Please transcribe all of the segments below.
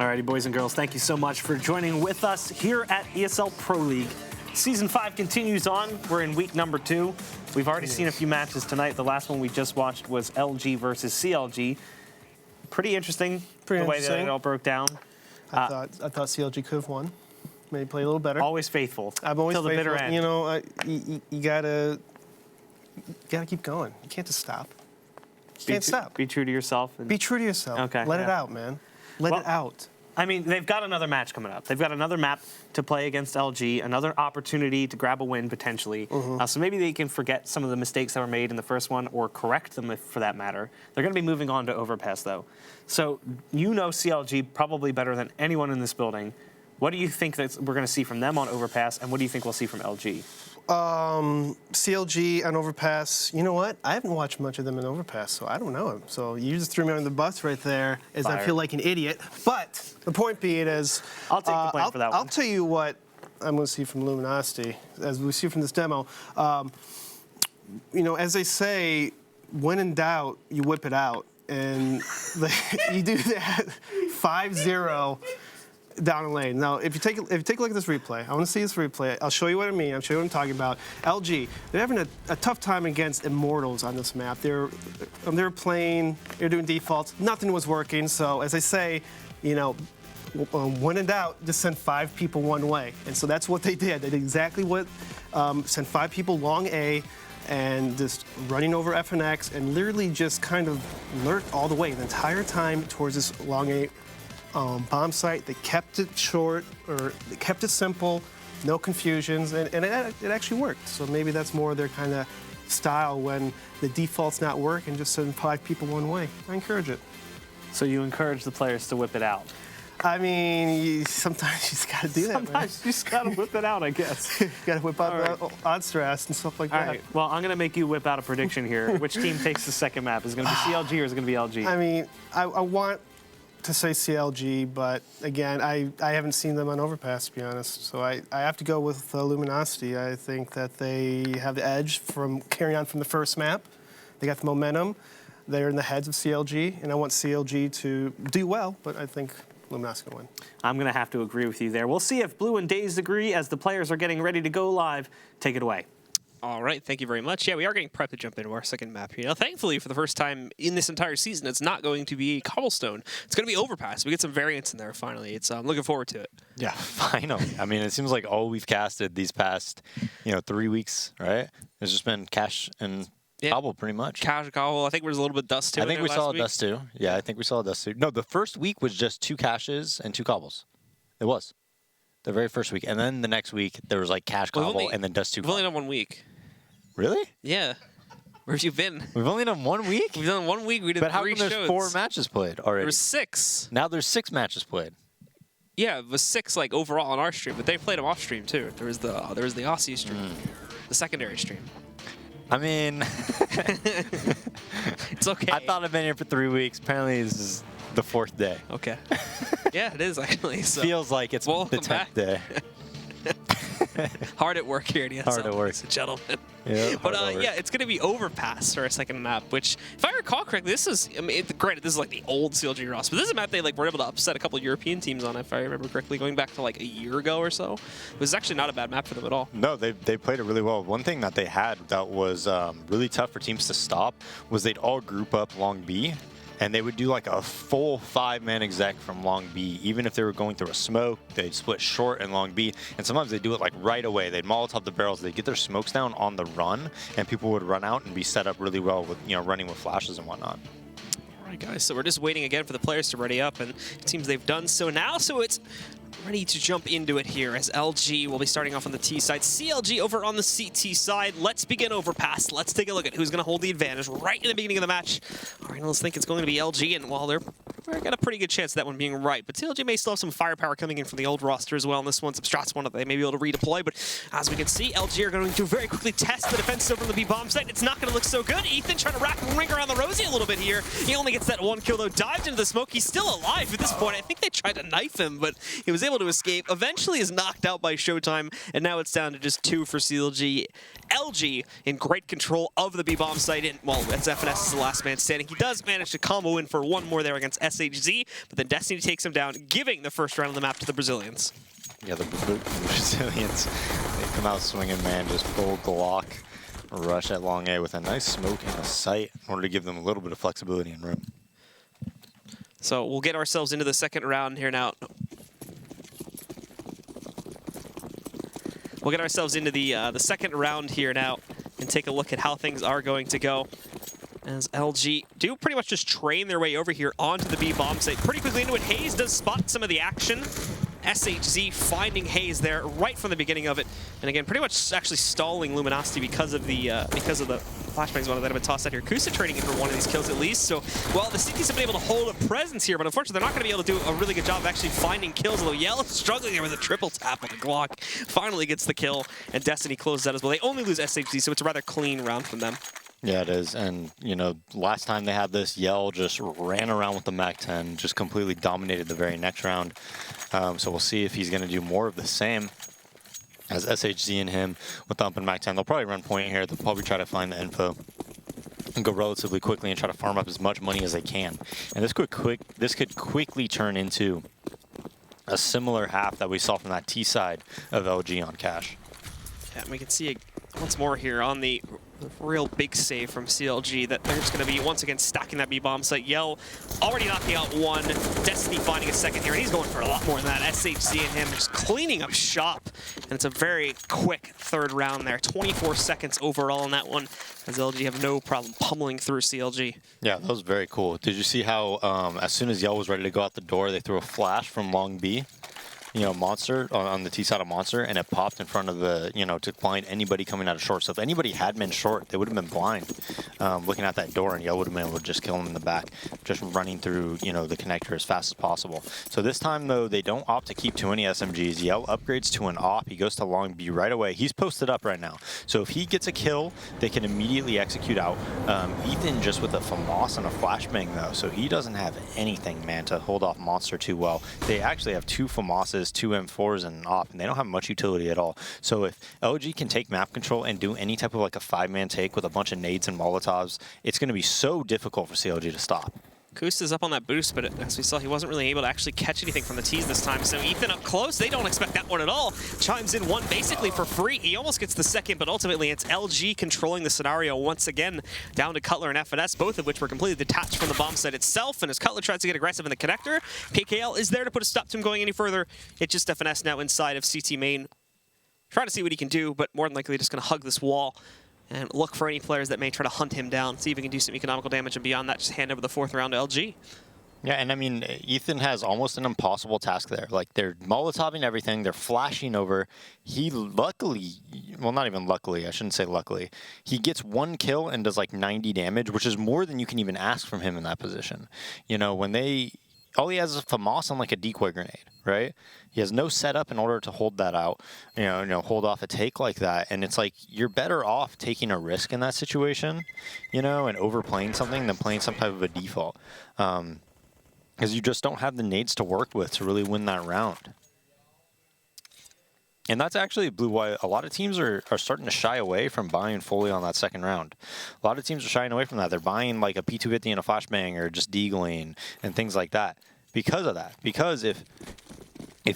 Alrighty, boys and girls, thank you so much for joining with us here at ESL Pro League. Season 5 continues on. We're in week number 2. We've already seen a few matches tonight. The last one we just watched was LG versus CLG. Pretty interesting the way that it all broke down. I thought CLG could have won. Maybe play a little better. Always faithful. I'm always till the faithful. bitter end. You know, you gotta keep going. You can't just stop. You can't stop. Be true to yourself. Be true to yourself. Okay. Let it out, man. Let it out. I mean, they've got another match coming up. They've got another map to play against LG, another opportunity to grab a win, potentially. So maybe they can forget some of the mistakes that were made in the first one, or correct them, for that matter. They're going to be moving on to Overpass, though. So you know CLG probably better than anyone in this building. What do you think that we're going to see from them on Overpass, and what do you think we'll see from LG? CLG on Overpass, you know what? I haven't watched much of them in Overpass, so I don't know them. So you just threw me on the bus right there, as I feel like an idiot. But the point being is, I'll take the blame for that one. I'll tell you what I'm going to see from Luminosity, as we see from this demo. You know, as they say, when in doubt, you whip it out. And you do that 5-0 down the lane. Now, if you take a look at this replay, I want to see this replay. I'll show you what I mean. I'll show you what I'm talking about. LG, they're having a tough time against Immortals on this map. They're doing defaults. Nothing was working. So, as I say, you know, when in doubt, just send 5 people one way. And so that's what they did. They did exactly what sent 5 people long A, and just running over FNX, and literally just kind of lurked all the way the entire time towards this long A bomb site. They kept it short, or they kept it simple, no confusions, and it actually worked. So maybe that's more their kind of style when the default's not working, just send 5 people one way. I encourage it. So you encourage the players to whip it out? I mean, sometimes you just got to do that, Sometimes you just got to whip it out, I guess. You got to whip out the odd stress and stuff like that. All right. Well, I'm going to make you whip out a prediction here. Which team takes the second map? Is it going to be CLG or is it going to be LG? I mean, I want to say CLG, but again, I haven't seen them on Overpass, to be honest. So I have to go with Luminosity. I think that they have the edge from carrying on from the first map. They got the momentum. They're in the heads of CLG, and I want CLG to do well, but I think Luminosity will win. I'm going to have to agree with you there. We'll see if Blue and Daze agree as the players are getting ready to go live. Take it away. All right, thank you very much. Yeah, we are getting prepped to jump into our second map here. Now, thankfully, for the first time in this entire season, it's not going to be Cobblestone. It's going to be Overpass. We get some variants in there, finally. I'm looking forward to it. Yeah, finally. I mean, it seems like all we've casted these past, 3 weeks, right? It's just been Cash and Cobble, pretty much. Cash, Cobble. I think there's a little bit of Dust, too. I think we saw Dust, too. Yeah, I think we saw Dust, too. No, the first week was just 2 Cashes and 2 Cobbles. It was. The very first week. And then the next week, there was like Cash, Cobble, and then Dust, 2 We've only done 1 week. Really? Yeah. Where have you been? We've only done 1 week? We've done 1 week. We did 3 shows. But how come there's 4 matches played already? There was 6. Now there's 6 matches played. Yeah, it was 6 like overall on our stream, but they played them off stream too. There was the Aussie stream, the secondary stream. I mean, it's okay. I thought I'd been here for 3 weeks. Apparently, this is the 4th day. Okay. Yeah, it is actually. So. Feels like it's the 10th day. Hard at work here at ESL, hard at work, ladies and gentlemen. Yeah, but yeah, it's going to be Overpass for our second map, which, if I recall correctly, this is, I mean, granted, this is like the old CLG roster, but this is a map they were able to upset a couple of European teams on, if I remember correctly, going back to like a year ago or so. It was actually not a bad map for them at all. No, they played it really well. One thing that they had that was really tough for teams to stop was they'd all group up long B, and they would do like a full 5-man exec from long B. Even if they were going through a smoke, they'd split short and long B. And sometimes they'd do it like right away. They'd Molotov the barrels. They'd get their smokes down on the run, and people would run out and be set up really well with, running with flashes and whatnot. All right, guys, so we're just waiting again for the players to ready up, and it seems they've done so now. So it's ready to jump into it here as LG will be starting off on the T side. CLG over on the CT side. Let's begin Overpass. Let's take a look at who's going to hold the advantage right in the beginning of the match. Our analysts think it's going to be LG, and while they're got a pretty good chance of that one being right, but CLG may still have some firepower coming in from the old roster as well, and this one, Substrat's one that they may be able to redeploy, but as we can see, LG are going to very quickly test the defense over on the B bomb site. It's not going to look so good. Ethan trying to wrap a ring around the Rosie a little bit here. He only gets that 1 kill, though, dived into the smoke. He's still alive at this point. I think they tried to knife him, but he was able to escape. Eventually is knocked out by Showtime, and now it's down to just 2 for CLG. LG in great control of the B bomb site, and well, as FNS is the last man standing. He does manage to combo in for 1 more there against SHZ, but then Destiny takes him down, giving the first round of the map to the Brazilians. Yeah, the Brazilians, they come out swinging, man, just full Glock rush at long A with a nice smoke and a sight in order to give them a little bit of flexibility and room. So we'll get ourselves into the second round here now. We'll get ourselves into the second round here now and take a look at how things are going to go. As LG do pretty much just train their way over here onto the B bomb site pretty quickly into it. Hayes does spot some of the action. SHZ finding Hayes there right from the beginning of it, and again pretty much actually stalling Luminosity because of the flashbangs that have been tossed out here. Kusa trading in for one of these kills at least. So while the CTs have been able to hold a presence here, but unfortunately they're not going to be able to do a really good job of actually finding kills. Although Yell is struggling there with a triple tap on the Glock, finally gets the kill, and Destiny closes out as well. They only lose SHZ, so it's a rather clean round from them. Yeah, it is. And, you know, last time they had this, Yell just ran around with the MAC-10, just completely dominated the very next round. So we'll see if he's going to do more of the same as SHZ and him with Thump and MAC-10. They'll probably run point here. They'll probably try to find the info and go relatively quickly and try to farm up as much money as they can. And this could quickly turn into a similar half that we saw from that T side of LG on Cash. Yeah, we can see once more here on the real big save from CLG that they're just going to be once again stacking that B-bomb site. Yell already knocking out one. Destiny finding a second here, and he's going for a lot more than that. SHZ and him just cleaning up shop, and it's a very quick third round there. 24 seconds overall in that one, as LG have no problem pummeling through CLG. Yeah, that was very cool. Did you see how as soon as Yell was ready to go out the door, they threw a flash from long B? You know, Monster on the T side of Monster, and it popped in front of the, you know, to blind anybody coming out of short. So if anybody had been short, they would have been blind looking at that door, and Yell would have been able to just kill him in the back, just running through, you know, the connector as fast as possible. So this time, though, they don't opt to keep too many SMGs. Yell upgrades to an op. He goes to long B right away. He's posted up right now. So if he gets a kill, they can immediately execute out. Ethan just with a FAMAS and a flashbang, though, so he doesn't have anything, man, to hold off Monster too well. They actually have two FAMASes, two M4s, and an op, and they don't have much utility at all. So if LG can take map control and do any type of like a 5-man take with a bunch of nades and Molotovs, it's going to be so difficult for CLG to stop. Kusta's up on that boost, but as we saw, he wasn't really able to actually catch anything from the tees this time. So Ethan up close, they don't expect that one at all. Chimes in one basically for free. He almost gets the second, but ultimately it's LG controlling the scenario once again, down to Cutler and FNS, both of which were completely detached from the bomb site itself. And as Cutler tries to get aggressive in the connector, PKL is there to put a stop to him going any further. It's just FNS now inside of CT main, trying to see what he can do, but more than likely just going to hug this wall and look for any players that may try to hunt him down, see if he can do some economical damage, and beyond that, just hand over the fourth round to LG. Yeah, and I mean, Ethan has almost an impossible task there. Like, they're Molotoving everything, they're flashing over. He luckily, well, not even luckily, I shouldn't say luckily, he gets one kill and does like 90 damage, which is more than you can even ask from him in that position. You know, when all he has is a FAMAS and like a decoy grenade, right? He has no setup in order to hold that out, you know, hold off a take like that. And it's like, you're better off taking a risk in that situation, you know, and overplaying something than playing some type of a default. Because you just don't have the nades to work with to really win that round. And that's actually why a lot of teams are starting to shy away from buying fully on that second round. A lot of teams are shying away from that. They're buying like a P250 and a flashbang or just deagling and things like that because of that. Because if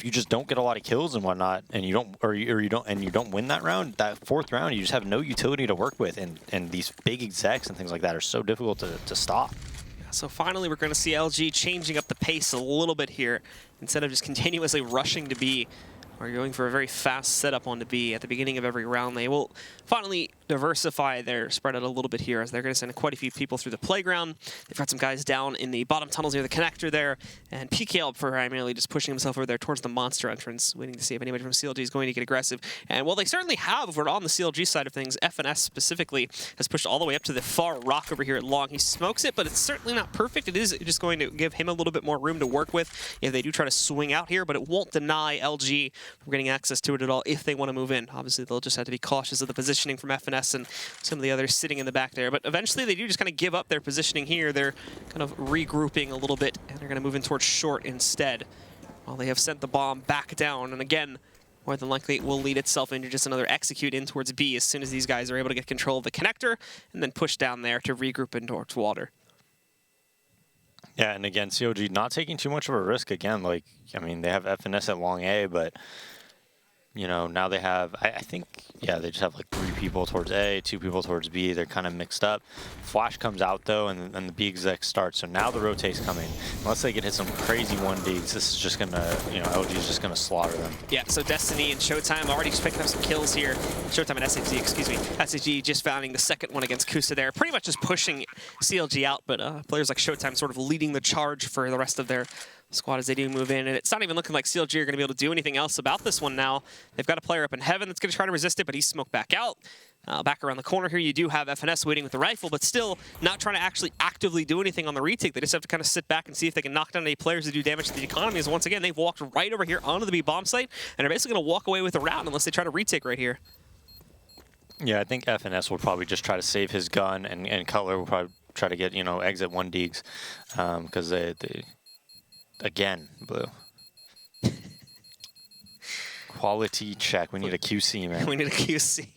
you just don't get a lot of kills and whatnot, and you don't win that round, that fourth round, you just have no utility to work with, and these big execs and things like that are so difficult to stop. So finally, we're going to see LG changing up the pace a little bit here. Instead of just continuously rushing to B, we're going for a very fast setup on to B at the beginning of every round. They will finally diversify their spread out a little bit here, as they're going to send quite a few people through the playground. They've got some guys down in the bottom tunnels near the connector there, and PKL primarily just pushing himself over there towards the monster entrance, waiting to see if anybody from CLG is going to get aggressive. And while they certainly have, if we're on the CLG side of things, FNS specifically has pushed all the way up to the far rock over here at long. He smokes it, but it's certainly not perfect. It is just going to give him a little bit more room to work with if they do try to swing out here, but it won't deny LG from getting access to it at all if they want to move in. Obviously, they'll just have to be cautious of the positioning from FNS and some of the others sitting in the back there. But eventually, they do just kind of give up their positioning here. They're kind of regrouping a little bit, and they're going to move in towards short instead. While they have sent the bomb back down, and again, more than likely it will lead itself into just another execute in towards B as soon as these guys are able to get control of the connector and then push down there to regroup in towards water. Yeah, and again, CLG not taking too much of a risk again. Like, I mean, they have FNS at long A, but, you know, now they have, I think, yeah, they just have like 3 people towards A, 2 people towards B. They're kind of mixed up. Flash comes out, though, and the B exec starts. So now the rotate's coming. Unless they can hit some crazy 1Ds, this is just going to, you know, LG is just going to slaughter them. Yeah, so Destiny and Showtime already just picking up some kills here. Showtime and SHG, excuse me. SHG just finding the second one against Kusa there. Pretty much just pushing CLG out, but players like Showtime sort of leading the charge for the rest of their squad as they do move in. And it's not even looking like CLG are going to be able to do anything else about this one now. They've got a player up in heaven that's going to try to resist it, but he's smoked back out. Back around the corner here, you do have FNS waiting with the rifle, but still not trying to actually actively do anything on the retake. They just have to kind of sit back and see if they can knock down any players to do damage to the economy. As once again, they've walked right over here onto the B bomb site, and are basically going to walk away with the round unless they try to retake right here. Yeah, I think FNS will probably just try to save his gun, and Cutler will probably try to get, you know, exit 1Ds, because they again, Blue. Quality check. We need a QC, man. We need a QC.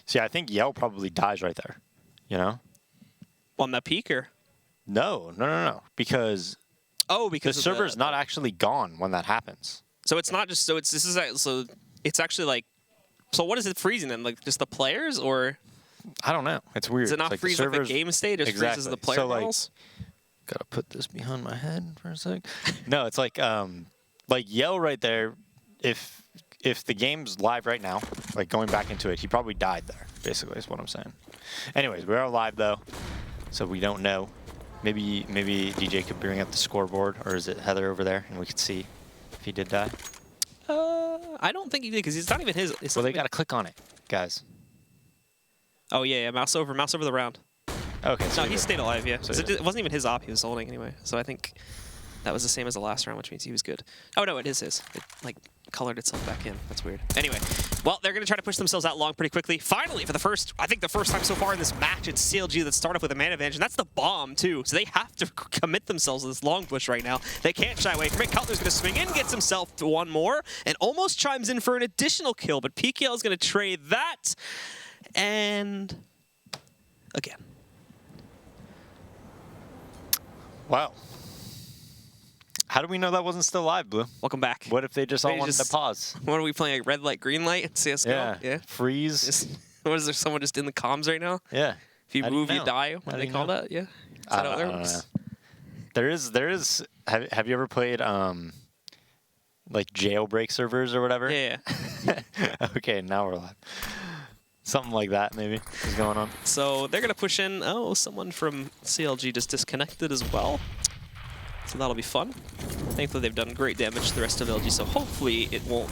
See, I think Yell probably dies right there, you know? On that peak, or? No. Because because the server's not actually gone when that happens. So it's not just, so it's actually like, so what is it freezing then? Like just the players, or? I don't know. It's weird. Does it not like freeze like the game state? It just freezes the player models? Gotta put this behind my head for a sec. No, it's like Yell right there, if the game's live right now, like going back into it, he probably died there, basically, is what I'm saying. Anyways, we are live, though, so we don't know. Maybe DJ could bring up the scoreboard, or is it Heather over there, and we could see if he did die? I don't think he did, because it's not even his. Well, they got to click on it, guys. Oh, yeah, mouse over the round. Okay. So no, he stayed alive, yeah. So it wasn't even his op he was holding anyway, so I think that was the same as the last round, which means he was good. Oh, no, it is his. It, like, colored itself back in. That's weird. Anyway, well, they're going to try to push themselves out long pretty quickly. Finally, for the first time so far in this match, it's CLG that start off with a man advantage, and that's the bomb, too. So they have to commit themselves to this long push right now. They can't shy away from it. Cutler's going to swing in, gets himself to one more, and almost chimes in for an additional kill, but PKL is going to trade that, and again. Wow. How do we know that wasn't still live, Blue? Welcome back. What if they just all wanted to pause? What are we playing, like red light, green light in CSGO? Yeah. Freeze. What is there, someone just in the comms right now? Yeah. If you move, you die. What do they call that? Yeah. Is that how it works? There is. Have you ever played like jailbreak servers or whatever? Yeah. Okay, now we're live. Something like that maybe is going on. So they're gonna push in. Oh, someone from CLG just disconnected as well. So that'll be fun. Thankfully, they've done great damage to the rest of LG, so hopefully it won't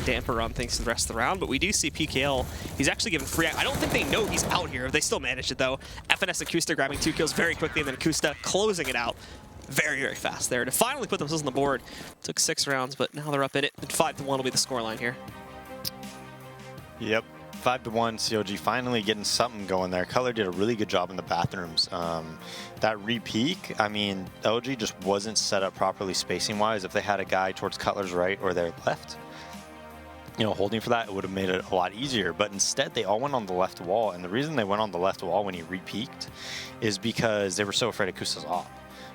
damper on things for the rest of the round. But we do see PKL. He's actually given free. I don't think they know he's out here. They still managed it, though. FNS and Kusta grabbing 2 kills very quickly, and then Kusta closing it out very, very fast there to finally put themselves on the board. Took 6 rounds, but now they're up in it. And 5-1 will be the scoreline here. Yep. 5-1, CLG finally getting something going there. Color did a really good job in the bathrooms. That re-peak, I mean, LG just wasn't set up properly spacing-wise. If they had a guy towards Cutler's right or their left, you know, holding for that, it would have made it a lot easier. But instead, they all went on the left wall. And the reason they went on the left wall when he re-peaked is because they were so afraid of Kusa's op.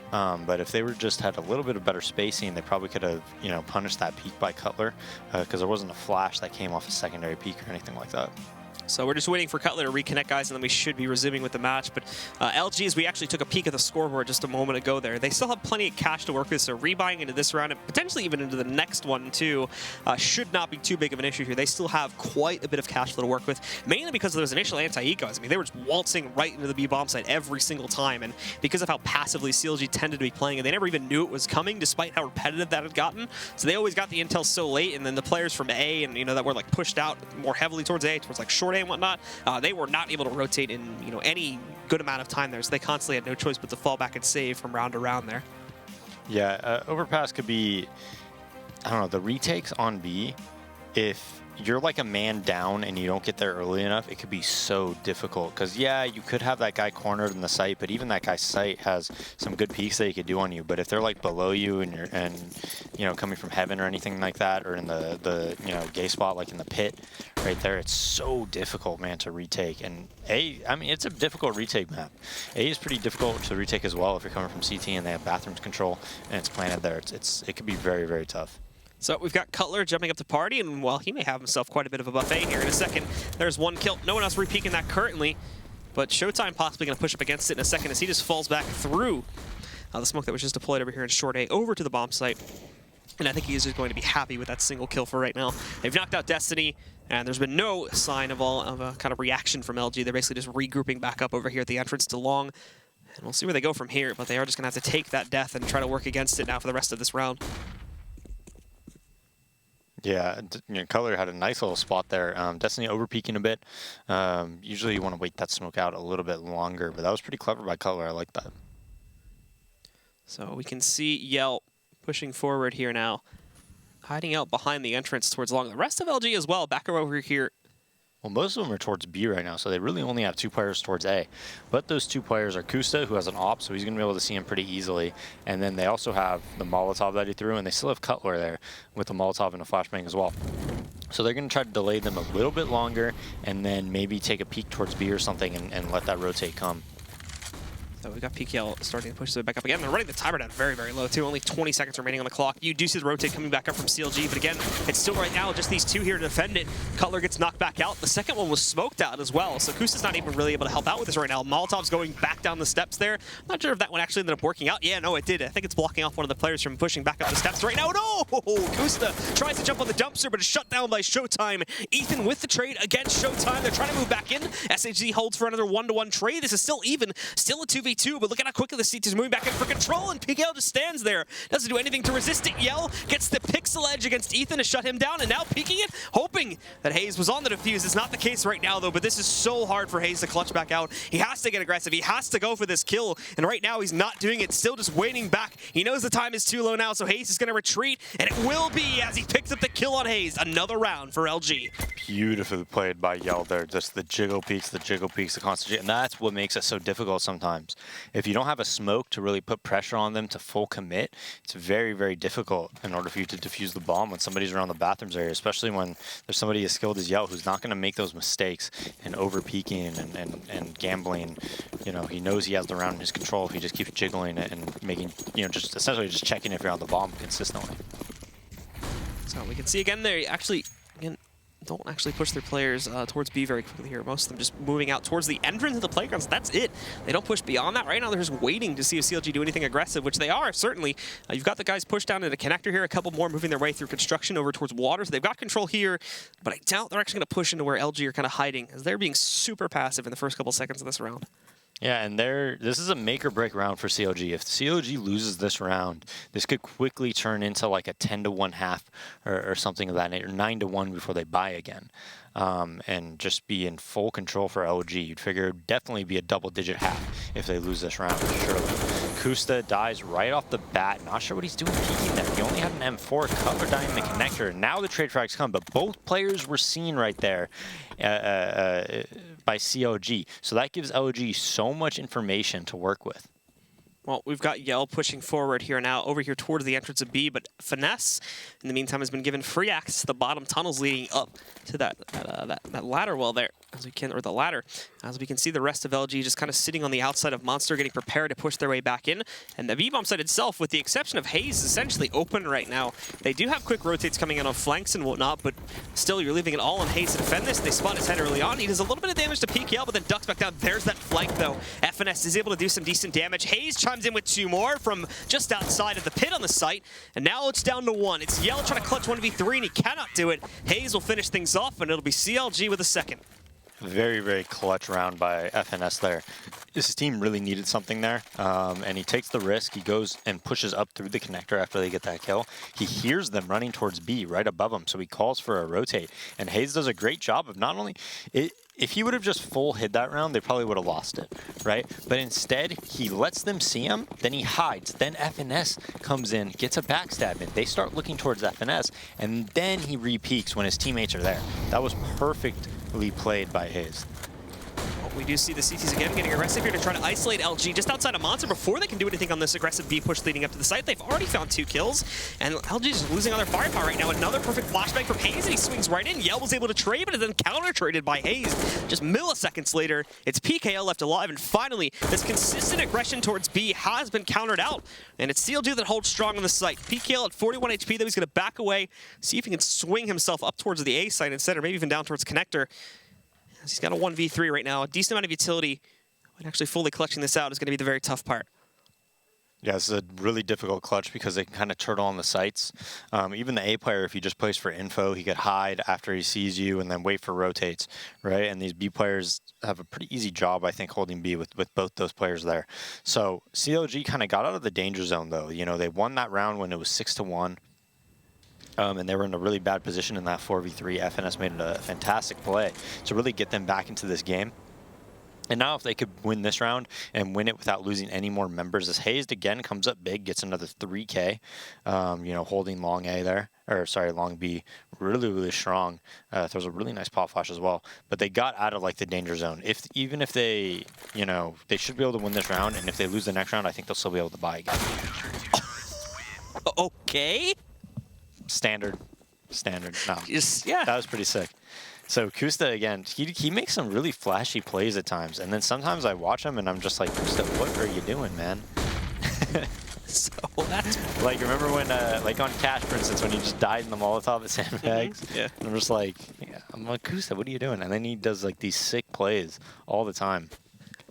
But if they were just had a little bit of better spacing, they probably could have, you know, punished that peak by Cutler, because there wasn't a flash that came off a secondary peak or anything like that. So we're just waiting for Cutler to reconnect, guys, and then we should be resuming with the match. But LGs, we actually took a peek at the scoreboard just a moment ago there. They still have plenty of cash to work with, so rebuying into this round and potentially even into the next one, too, should not be too big of an issue here. They still have quite a bit of cash flow to work with, mainly because of those initial anti-ecos. I mean, they were just waltzing right into the B-bomb site every single time, and because of how passively CLG tended to be playing, and they never even knew it was coming, despite how repetitive that had gotten. So they always got the intel so late, and then the players from A and, you know, that were like pushed out more heavily towards A, towards like short A and whatnot, they were not able to rotate in, you know, any good amount of time there, so they constantly had no choice but to fall back and save from round to round there. Yeah, Overpass could be, I don't know, the retakes on B, if you're like a man down and you don't get there early enough, it could be so difficult. Because, yeah, you could have that guy cornered in the site, but even that guy's site has some good peeks that he could do on you. But if they're like below you and you're coming from heaven or anything like that, or in the gay spot like in the pit right there, it's so difficult, man, to retake. And I mean, it's a difficult retake map. A is pretty difficult to retake as well if you're coming from CT and they have bathrooms control and it's planted there. It could be very, very tough. So we've got Cutler jumping up to party, and while he may have himself quite a bit of a buffet here in a second, there's one kill. No one else re-peeking that currently, but Showtime possibly going to push up against it in a second as he just falls back through the smoke that was just deployed over here in short A over to the bomb site. And I think he is just going to be happy with that single kill for right now. They've knocked out Destiny, and there's been no sign of a kind of reaction from LG. They're basically just regrouping back up over here at the entrance to Long. And we'll see where they go from here, but they are just going to have to take that death and try to work against it now for the rest of this round. Yeah, Cutler had a nice little spot there. Destiny over-peeking a bit. Usually you want to wait that smoke out a little bit longer, but that was pretty clever by Cutler. I like that. So we can see Yell pushing forward here now, hiding out behind the entrance towards Long. The rest of LG as well, back over here. Well, most of them are towards B right now, so they really only have 2 players towards A. But those 2 players are Kusta, who has an AWP, so he's going to be able to see him pretty easily. And then they also have the Molotov that he threw, and they still have Cutler there with the Molotov and a flashbang as well. So they're going to try to delay them a little bit longer, and then maybe take a peek towards B or something and let that rotate come. So we've got PKL starting to push it back up again. They're running the timer down very, very low, too. Only 20 seconds remaining on the clock. You do see the rotate coming back up from CLG, but again, it's still right now just these 2 here to defend it. Cutler gets knocked back out. The second one was smoked out as well, so Kusta's not even really able to help out with this right now. Molotov's going back down the steps there. I'm not sure if that one actually ended up working out. Yeah, no, it did. I think it's blocking off one of the players from pushing back up the steps right now. No! Kusta tries to jump on the dumpster, but is shut down by Showtime. Ethan with the trade against Showtime. They're trying to move back in. SHG holds for another 1-to-1 trade. This is still even, still a 2v2, but look at how quickly the CT is moving back in for control, and PKL just stands there. Doesn't do anything to resist it. Yell gets the pixel edge against Ethan to shut him down, and now peeking it, hoping that Hayes was on the defuse. It's not the case right now, though, but this is so hard for Hayes to clutch back out. He has to get aggressive. He has to go for this kill, and right now he's not doing it, still just waiting back. He knows the time is too low now, so Hayes is going to retreat, and it will be as he picks up the kill on Hayes. Another round for LG. Beautifully played by Yell there. Just the jiggle peaks, the concentration, and that's what makes it so difficult sometimes. If you don't have a smoke to really put pressure on them to full commit, it's very, very difficult in order for you to defuse the bomb when somebody's around the bathrooms area, especially when there's somebody as skilled as Yell who's not going to make those mistakes and over-peeking and gambling. You know, he knows he has the round in his control if he just keeps jiggling it and making, just essentially just checking if you're on the bomb consistently. So we can see again there, actually, again, don't actually push their players towards B very quickly here. Most of them just moving out towards the entrance of the playgrounds. That's it. They don't push beyond that. Right now, they're just waiting to see if CLG do anything aggressive, which they are, certainly. You've got the guys pushed down into connector here. A couple more moving their way through construction over towards water. So they've got control here, but I doubt they're actually going to push into where LG are kind of hiding, as they're being super passive in the first couple seconds of this round. Yeah, and this is a make-or-break round for CLG. If CLG loses this round, this could quickly turn into like a 10-to-1 half or something of that nature, 9-to-1 before they buy again, and just be in full control for LG. You'd figure it would definitely be a double-digit half if they lose this round, surely. Kusta dies right off the bat. Not sure what he's doing peeking there. He only had an M4, Cutler dying in the connector. Now the trade frags come, but both players were seen right there by CLG. So that gives LG so much information to work with. Well, we've got Yell pushing forward here now, over here towards the entrance of B, but Finesse, in the meantime, has been given free access to the bottom tunnels leading up to that ladder well there, as we can, or the ladder. As we can see, the rest of LG just kind of sitting on the outside of Monster, getting prepared to push their way back in. And the B-bomb site itself, with the exception of Hayes, is essentially open right now. They do have quick rotates coming in on flanks and whatnot, but still, you're leaving it all on Hayes to defend this. They spot his head early on. He does a little bit of damage to PKL, but then ducks back down. There's that flank, though. FNS is able to do some decent damage. Hayes chimes in with 2 more from just outside of the pit on the site, and now it's down to 1. It's Yell trying to clutch 1v3, and he cannot do it. Hayes will finish things off, and it'll be CLG with a second. Very, very clutch round by FNS there. His team really needed something there, and he takes the risk. He goes and pushes up through the connector after they get that kill. He hears them running towards B right above him, so he calls for a rotate. And Hayes does a great job of not only... if he would have just full hid that round, they probably would have lost it, right? But instead, he lets them see him, then he hides. Then FNS comes in, gets a backstab in. They start looking towards FNS, and then he re-peaks when his teammates are there. That was perfectly played by Hayes. We do see the CTs again getting aggressive here to try to isolate LG just outside of Monster before they can do anything on this aggressive B push leading up to the site. They've already found 2 kills, and LG is losing on their firepower right now. Another perfect flashbang from Hayes, and he swings right in. Yell was able to trade, but is then counter-traded by Hayes. Just milliseconds later, it's PKL left alive, and finally, this consistent aggression towards B has been countered out, and it's CLG that holds strong on the site. PKL at 41 HP, though, he's going to back away, see if he can swing himself up towards the A site instead, or maybe even down towards Connector. He's got a 1v3 right now, a decent amount of utility, but actually fully clutching this out is going to be the very tough part. Yeah, it's a really difficult clutch because they can kind of turtle on the sites. Even the A player, if he just plays for info, he could hide after he sees you and then wait for rotates, right? And these B players have a pretty easy job, I think, holding B with both those players there. So CLG kind of got out of the danger zone, though. You know, they won that round when it was 6-1. And they were in a really bad position in that 4v3. FNS made a fantastic play to really get them back into this game. And now if they could win this round and win it without losing any more members, as Hayes again comes up big, gets another 3K, you know, holding long A there, or sorry, long B, really, really strong. Throws a really nice pop flash as well. But they got out of like the danger zone. Even if they, you know, they should be able to win this round, and if they lose the next round, I think they'll still be able to buy again. Okay. Standard. No. Yeah. That was pretty sick. So Kusta, again, he makes some really flashy plays at times. And then sometimes I watch him and I'm just like, Kusta, what are you doing, man? So that's... Like, remember when, like on Cash, for instance, when he just died in the Molotov at Sandbags? Yeah. And I'm just like, yeah, I'm like, Kusta, what are you doing? And then he does like these sick plays all the time.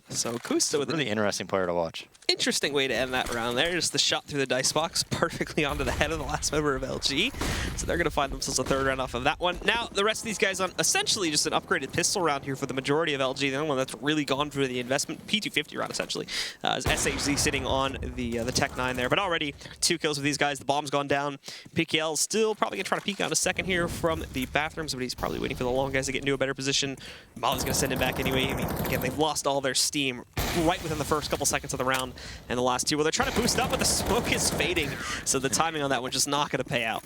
So Kusta with a really interesting player to watch. Interesting way to end that round there. Just the shot through the dice box perfectly onto the head of the last member of LG. So they're going to find themselves a 3rd round off of that one. Now, the rest of these guys on essentially just an upgraded pistol round here for the majority of LG. The only one that's really gone for the investment, P250 round essentially, is SHZ sitting on the Tech 9 there. But already 2 kills with these guys. The bomb's gone down. PKL still probably going to try to peek out a second here from the bathrooms, but he's probably waiting for the long guys to get into a better position. Molly's going to send him back anyway. I mean, again, they've lost all their steam right within the first couple seconds of the round, and the last 2, well, they're trying to boost up, but the smoke is fading, so the timing on that one just not going to pay out.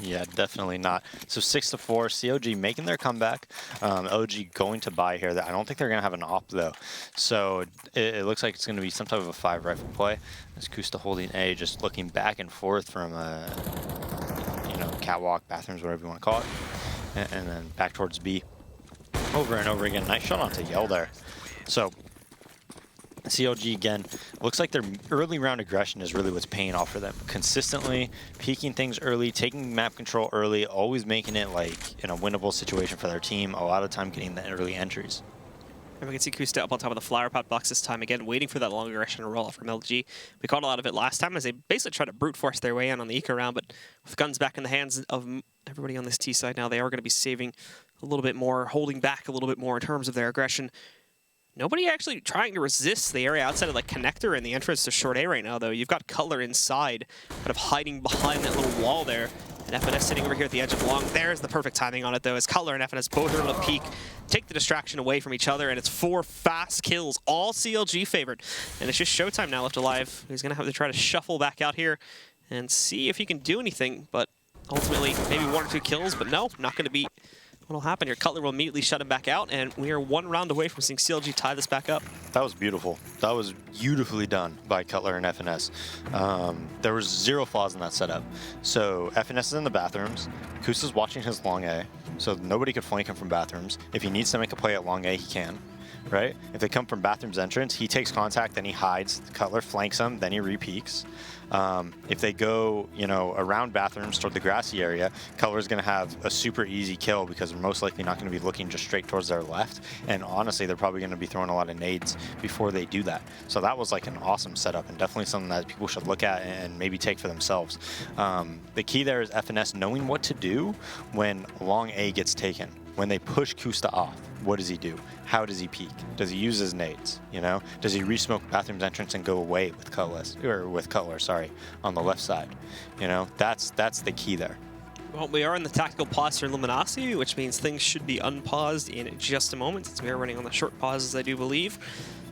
Yeah, definitely not. So 6-4, CLG making their comeback. OG going to buy here. I don't think they're going to have an op, though. So it looks like it's going to be some type of a 5 rifle play. As Kusta holding A, just looking back and forth from, you know, catwalk, bathrooms, whatever you want to call it. And then back towards B. Over and over again. Nice shot onto Yell there. So CLG, again, looks like their early round aggression is really what's paying off for them. Consistently peeking things early, taking map control early, always making it like in a winnable situation for their team, a lot of time getting the early entries. And we can see Kusta up on top of the flower pot box this time again, waiting for that long aggression to roll out from LG. We caught a lot of it last time as they basically tried to brute force their way in on the eco round, but with guns back in the hands of everybody on this T side now, they are going to be saving a little bit more, holding back a little bit more in terms of their aggression. Nobody actually trying to resist the area outside of like Connector and the entrance to Short A right now, though. You've got Cutler inside, kind of hiding behind that little wall there. And FNS sitting over here at the edge of long. There's the perfect timing on it, though, as Cutler and FNS both are able to peek, take the distraction away from each other, and it's 4 fast kills, all CLG favored. And it's just Showtime now left alive. He's going to have to try to shuffle back out here and see if he can do anything, but ultimately maybe 1 or 2 kills, but no, not going to be what'll happen here. Cutler will immediately shut him back out, and we are 1 round away from seeing CLG tie this back up. That was beautiful. That was beautifully done by Cutler and FNS. There was 0 flaws in that setup. So FNS is in the bathrooms. Kusta's watching his long A, so nobody could flank him from bathrooms. If he needs to make a play at long A, he can, right? If they come from bathrooms entrance, he takes contact, then he hides. Cutler flanks him, then he re-peeks. If they go, you know, around bathrooms toward the grassy area, Cutler's going to have a super easy kill because they're most likely not going to be looking just straight towards their left. And honestly, they're probably going to be throwing a lot of nades before they do that. So that was like an awesome setup and definitely something that people should look at and maybe take for themselves. The key there is FNS knowing what to do when long A gets taken. When they push Kusta off, what does he do? How does he peek? Does he use his nades? You know, does he re-smoke bathroom's entrance and go away with Cutler, sorry, on the left side? You know, that's the key there. Well, we are in the tactical pause for Luminosity, which means things should be unpaused in just a moment, since we are running on the short pauses, I do believe.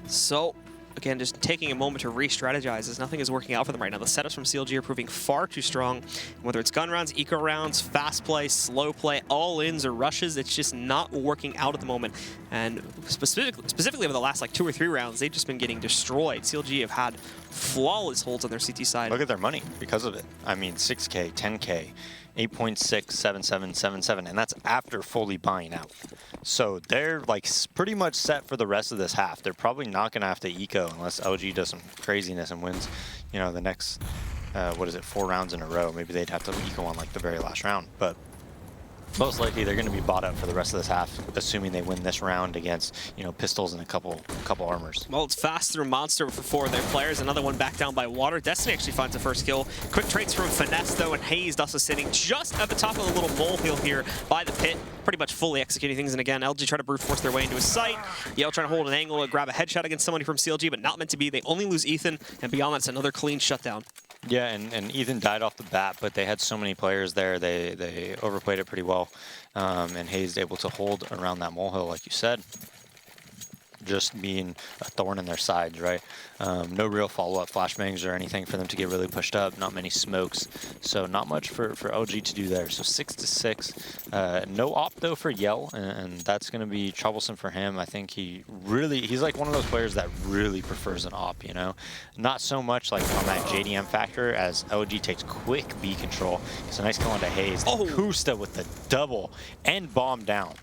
So, again, just taking a moment to re-strategize as nothing is working out for them right now. The setups from CLG are proving far too strong. Whether it's gun rounds, eco rounds, fast play, slow play, all-ins or rushes, it's just not working out at the moment. And specifically over the last like 2 or 3 rounds, they've just been getting destroyed. CLG have had flawless holds on their CT side. Look at their money because of it. I mean, 6K, 10K. 8.6, 77, 77, and that's after fully buying out. So they're like pretty much set for the rest of this half. They're probably not going to have to eco unless LG does some craziness and wins, you know, the next, 4 rounds in a row. Maybe they'd have to eco on like the very last round, but most likely they're going to be bought up for the rest of this half, assuming they win this round against, you know, pistols and a couple armors. Well, it's fast through Monster for 4 of their players. Another one back down by Water. Destiny actually finds the first kill. Quick trades from Finesse, though, and Hazed also sitting just at the top of the little molehill here by the pit, pretty much fully executing things. And again, LG try to brute force their way into his sight. Yell trying to hold an angle to grab a headshot against somebody from CLG, but not meant to be. They only lose Ethan, and beyond that's another clean shutdown. Yeah, and Ethan died off the bat, but they had so many players there, they overplayed it pretty well. And Hayes able to hold around that molehill, like you said, just being a thorn in their sides, right? No real follow-up flashbangs or anything for them to get really pushed up, not many smokes, so not much for LG to do there. So 6-6, no op though for Yell, and that's going to be troublesome for him. I think he's like one of those players that really prefers an op, you know? Not so much like on that JDM factor as LG takes quick B control. It's a nice kill onto Hayes. Oh. Kusta with the double and bomb down.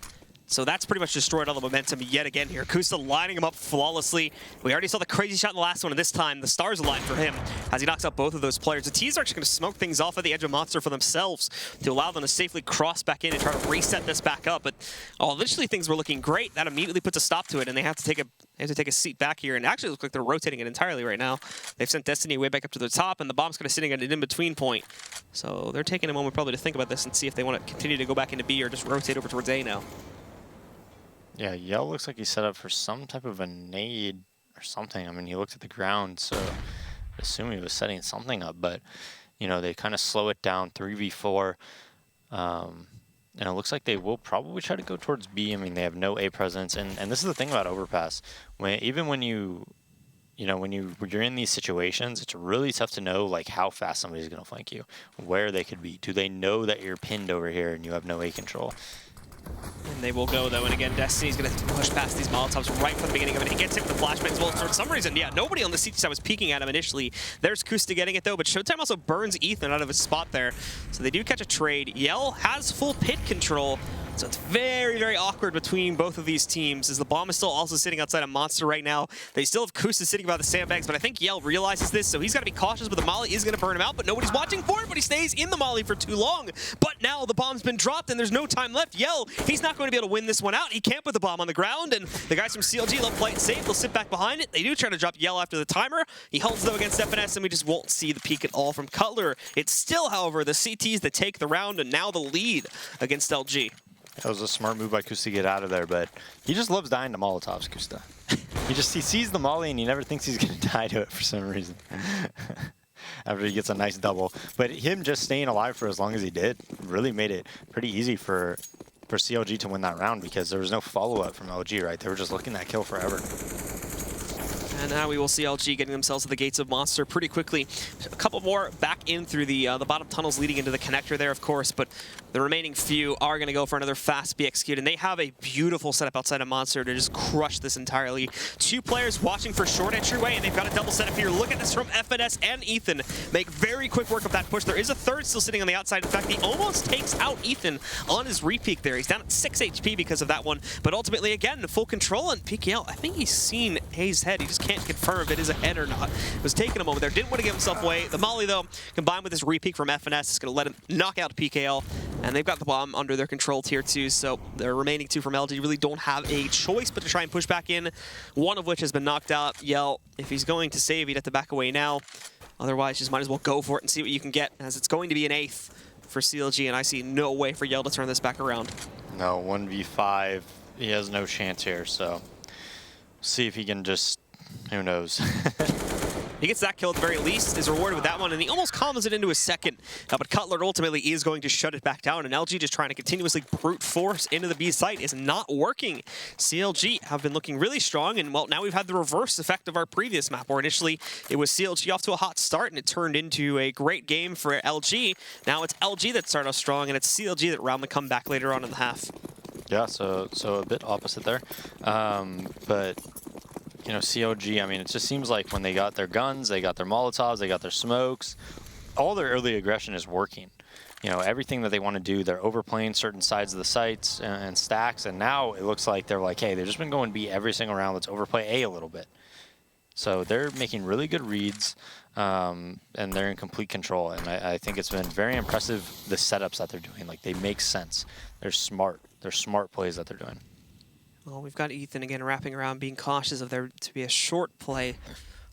So that's pretty much destroyed all the momentum yet again here. Kusta lining him up flawlessly. We already saw the crazy shot in the last one, and this time the stars align for him as he knocks out both of those players. The T's are actually going to smoke things off at the edge of Monster for themselves to allow them to safely cross back in and try to reset this back up. But initially things were looking great. That immediately puts a stop to it, and they have to take a seat back here. And actually, it looks like they're rotating it entirely right now. They've sent Destiny way back up to the top, and the bomb's kind of sitting at an in-between point. So they're taking a moment probably to think about this and see if they want to continue to go back into B or just rotate over towards A now. Yeah, Yell looks like he's set up for some type of a nade or something. I mean, he looked at the ground, so I assume he was setting something up. But, you know, they kind of slow it down, 3v4. And it looks like they will probably try to go towards B. I mean, they have no A presence. And this is the thing about Overpass. Even when you're in these situations, it's really tough to know like how fast somebody's going to flank you, where they could be. Do they know that you're pinned over here and you have no A control? And they will go, though, and again, Destiny's going to push past these Molotovs right from the beginning of it. He gets hit with the flashbangs. Well, for some reason, yeah, nobody on the CT side was peeking at him initially. There's Kusta getting it, though, but Showtime also burns Ethan out of his spot there. So they do catch a trade. Yell has full pit control, so it's very, very awkward between both of these teams, as the bomb is still also sitting outside of Monster right now. They still have Kusta sitting by the sandbags, but I think Yell realizes this, so he's got to be cautious, but the molly is going to burn him out, but nobody's watching for it, but he stays in the molly for too long. But now the bomb's been dropped, and there's no time left. Yell, he's not going to be able to win this one out. He can't put the bomb on the ground, and the guys from CLG, they'll play it safe. They'll sit back behind it. They do try to drop Yell after the timer. He holds, though, against FNS, and we just won't see the peak at all from Cutler. It's still, however, the CTs that take the round, and now the lead against LG. That was a smart move by Kusta to get out of there, but he just loves dying to Molotovs, Kusta. he sees the molly and he never thinks he's going to die to it for some reason. After he gets a nice double. But him just staying alive for as long as he did really made it pretty easy for CLG to win that round, because there was no follow-up from LG, right? They were just looking that kill forever. And now we will see LG getting themselves to the gates of Monster pretty quickly. A couple more back in through the bottom tunnels leading into the connector there, of course, but the remaining few are going to go for another fast B execute, and they have a beautiful setup outside of Monster to just crush this entirely. 2 players watching for short entryway, and they've got a double setup here. Look at this from FNS and Ethan. Make very quick work of that push. There is a third still sitting on the outside. In fact, he almost takes out Ethan on his repeak there. He's down at 6 HP because of that one, but ultimately, again, full control, and PKL, I think he's seen Hayes' head. He just can't confirm if it is a head or not. It was taking a moment there. Didn't want to give himself away. The molly, though, combined with his repeak from FNS, is going to let him knock out PKL. And they've got the bomb under their control tier 2, so the remaining 2 from LG really don't have a choice but to try and push back in, one of which has been knocked out. Yell, if he's going to save, he'd have to back away now. Otherwise, just might as well go for it and see what you can get, as it's going to be an 8th for CLG, and I see no way for Yell to turn this back around. No, 1v5. He has no chance here, so see if he can just, who knows. He gets that kill at the very least, is rewarded with that one, and he almost combos it into a second. But Cutler ultimately is going to shut it back down, and LG just trying to continuously brute force into the B site is not working. CLG have been looking really strong, and well, now we've had the reverse effect of our previous map, where initially it was CLG off to a hot start, and it turned into a great game for LG. Now it's LG that started off strong, and it's CLG that round the comeback later on in the half. Yeah, so a bit opposite there. But, you know, CLG, I mean, it just seems like when they got their guns, they got their Molotovs, they got their smokes, all their early aggression is working. You know, everything that they want to do, they're overplaying certain sides of the sites and stacks, and now it looks like they're like, hey, they've just been going B every single round, let's overplay A a little bit. So they're making really good reads, and they're in complete control, and I think it's been very impressive, the setups that they're doing. Like, they make sense. They're smart. They're smart plays that they're doing. Well, we've got Ethan again wrapping around, being cautious of there to be a short play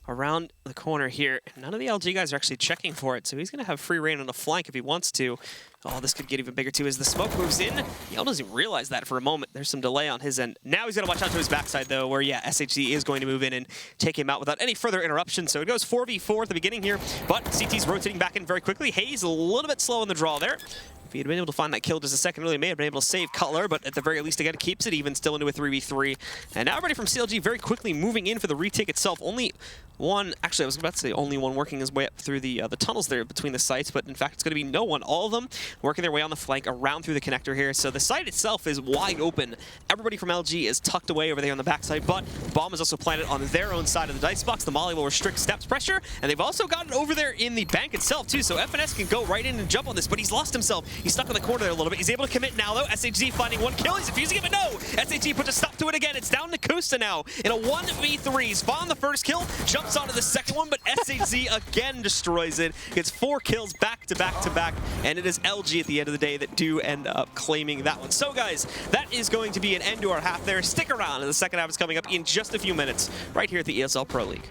around the corner here. None of the LG guys are actually checking for it, so he's going to have free reign on the flank if he wants to. Oh, this could get even bigger too as the smoke moves in. Yell doesn't even realize that for a moment. There's some delay on his end. Now he's got to watch out to his backside though, where yeah, SHD is going to move in and take him out without any further interruption. So it goes 4v4 at the beginning here, but CT's rotating back in very quickly. Hayes a little bit slow in the draw there. If he had been able to find that kill just a second earlier, may have been able to save Cutler, but at the very least, again, keeps it even, still into a 3v3. And now everybody from CLG very quickly moving in for the retake itself. Only one, actually, I was about to say only one working his way up through the tunnels there between the sites, but in fact, it's going to be no one. All of them working their way on the flank around through the connector here. So the site itself is wide open. Everybody from LG is tucked away over there on the backside, but Bomb is also planted on their own side of the dice box. The Molly will restrict steps pressure, and they've also got it over there in the bank itself, too. So FNS can go right in and jump on this, but he's lost himself. He's stuck in the corner there a little bit. He's able to commit now, though. SHG finding one kill. He's defusing it, but no! SHG puts a stop to it again. It's down to Kusta now in a 1v3. He's found the first kill, jumps onto the second one, but SHG again destroys it. Gets 4 kills back to back to back, and it is LG at the end of the day that do end up claiming that one. So, guys, that is going to be an end to our half there. Stick around, and the second half is coming up in just a few minutes, right here at the ESL Pro League.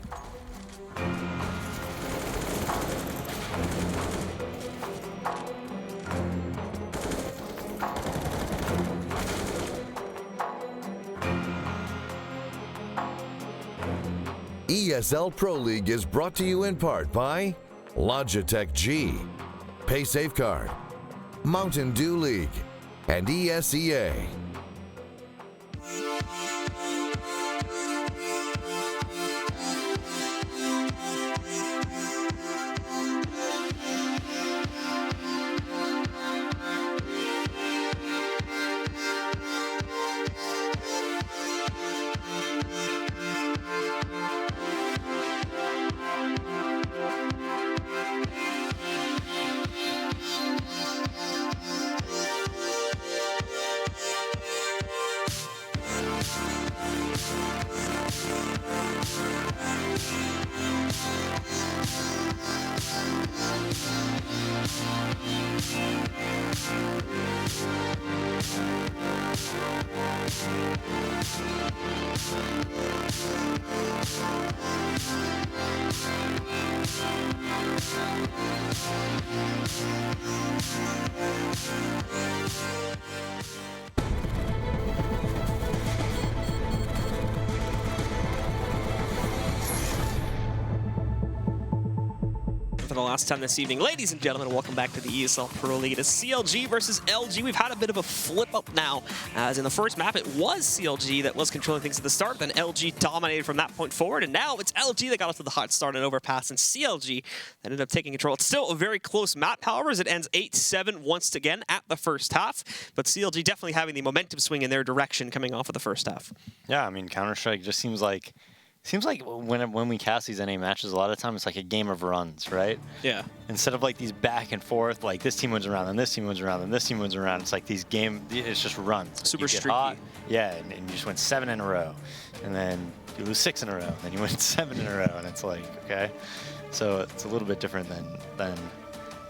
ESL Pro League is brought to you in part by Logitech G, Pay Safeguard, Mountain Dew League, and ESEA. For the last time this evening, ladies and gentlemen, welcome back to the ESL Pro League. It is CLG versus LG. We've had a bit of a flip up now, as in the first map it was CLG that was controlling things at the start, then LG dominated from that point forward, and now it's LG that got off to the hot start and Overpass, and CLG that ended up taking control. It's still a very close map, however, as it ends 8-7 once again at the first half, but CLG definitely having the momentum swing in their direction coming off of the first half. Yeah, I mean, Counter-Strike just seems like when we cast these NA matches, a lot of times it's like a game of runs, right? Yeah. Instead of like these back and forth, like this team wins around, and this team wins around, and this team wins around. It's like these it's just runs. Super you get streaky. hot, yeah, and you just win 7 in a row, and then you lose 6 in a row, and then you win 7 in a row, and it's like, okay. So it's a little bit different than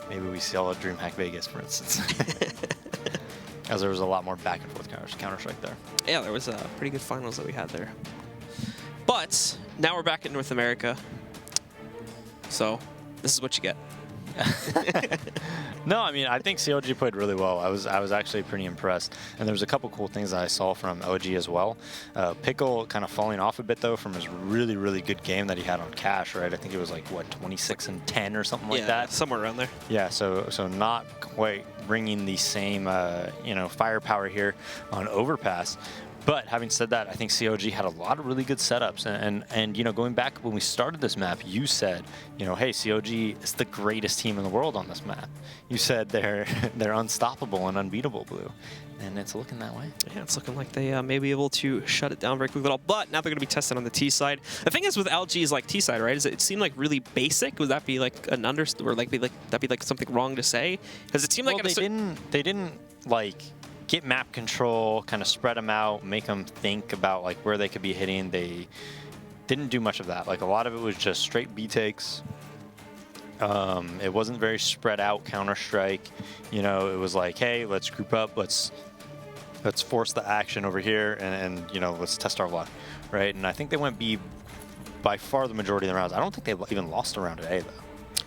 maybe we saw at DreamHack Vegas, for instance. As there was a lot more back and forth Counter-Strike there. Yeah, there was pretty good finals that we had there. But now we're back in North America, so this is what you get. No, I mean, I think CLG played really well. I was actually pretty impressed. And there was a couple cool things that I saw from LG as well. Pickle kind of falling off a bit, though, from his really, really good game that he had on Cash, right? I think it was like, what, 26 and 10 or something like that? Somewhere around there. Yeah, so not quite bringing the same, you know, firepower here on Overpass. But having said that, I think CLG had a lot of really good setups. And you know, going back when we started this map, you said, you know, hey, CLG is the greatest team in the world on this map. You said they're unstoppable and unbeatable, Blue. And it's looking that way. Yeah, it's looking like they may be able to shut it down very quickly at all. But now they're going to be tested on the T side. The thing is with LG's like T side, right? Is it seemed like really basic? Would that be like an or like that'd be like something wrong to say? Because it seemed like they didn't like get map control, kind of spread them out, make them think about like where they could be hitting. They didn't do much of that. Like a lot of it was just straight B takes. It wasn't very spread out Counter-Strike. You know, it was like, hey, let's group up, let's force the action over here, and you know, let's test our luck, right? And I think they went B by far the majority of the rounds. I don't think they even lost a round at A though.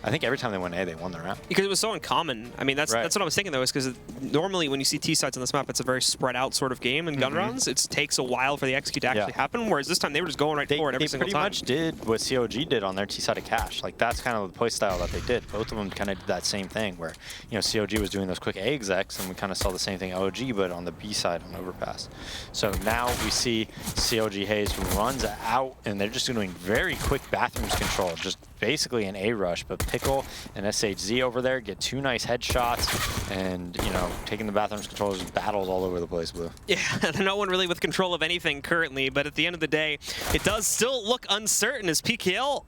I think every time they went A, they won their round. Because it was so uncommon. I mean, that's what I was thinking, though, is because normally when you see T-sides on this map, it's a very spread out sort of game in gun rounds. It takes a while for the execute to actually happen, whereas this time they were just going right forward every single time. They pretty much did what CLG did on their T-side of Cash. Like, that's kind of the play style that they did. Both of them kind of did that same thing where, you know, CLG was doing those quick A execs, and we kind of saw the same thing LG, but on the B side on Overpass. So now we see CLG Hayes runs out, and they're just doing very quick bathrooms control, just basically an A rush, but Pickle and SHZ over there get 2 nice headshots, and you know, taking the bathrooms controls, battles all over the place, Blue. Yeah, no one really with control of anything currently, but at the end of the day, it does still look uncertain as PKL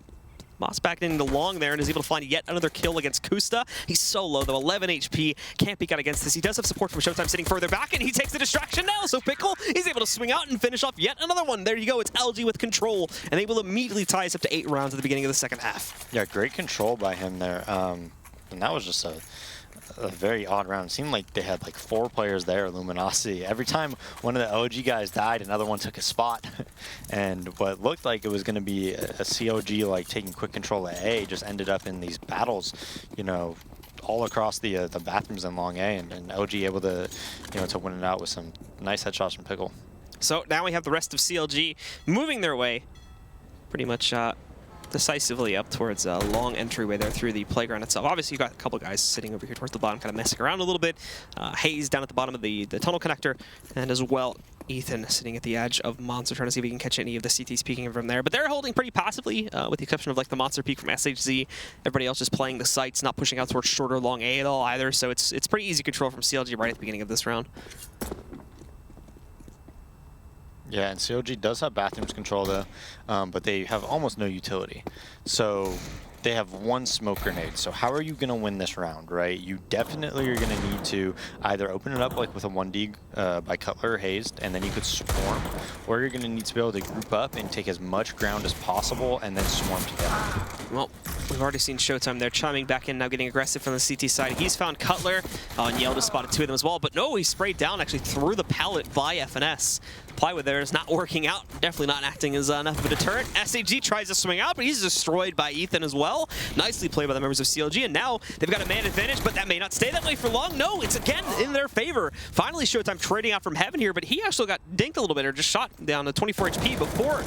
Moss back into long there and is able to find yet another kill against Kusta. He's so low though, 11 HP, can't peek out against this. He does have support from Showtime sitting further back, and he takes the distraction now, so Pickle is able to swing out and finish off yet another one. There you go, it's LG with control, and they will immediately tie us up to 8 rounds at the beginning of the second half. Yeah, great control by him there. And that was just a very odd round. It seemed like they had like 4 players there, Luminosity. Every time one of the LG guys died, another one took a spot. And what looked like it was going to be a CLG like taking quick control at A just ended up in these battles, you know, all across the bathrooms in long A, and LG able to, you know, to win it out with some nice headshots from Pickle. So now we have the rest of CLG moving their way pretty much decisively up towards a long entryway there through the playground itself. Obviously, you got a couple guys sitting over here towards the bottom, kind of messing around a little bit. Hayes down at the bottom of the tunnel connector, and as well, Ethan sitting at the edge of Monster, trying to see if we can catch any of the CTs peeking from there. But they're holding pretty passively, with the exception of like the Monster peek from SHZ. Everybody else just playing the sites, not pushing out towards short or long A at all either. So it's pretty easy control from CLG right at the beginning of this round. Yeah, and CLG does have bathrooms control though, but they have almost no utility. So they have 1 smoke grenade. So how are you going to win this round, right? You definitely are going to need to either open it up like with a 1D by Cutler or Hazed, and then you could swarm, or you're going to need to be able to group up and take as much ground as possible and then swarm together. Well, we've already seen Showtime there chiming back in, now getting aggressive from the CT side. He's found Cutler, and Yale just spotted 2 of them as well, but no, he sprayed down actually through the pallet by FNS. Plywood there is not working out, definitely not acting as enough of a deterrent. SAG tries to swing out, but he's destroyed by Ethan as well. Nicely played by the members of CLG, and now they've got a man advantage, but that may not stay that way for long. No, it's again in their favor. Finally, Showtime trading out from Heaven here, but he actually got dinked a little bit, or just shot down to 24 HP before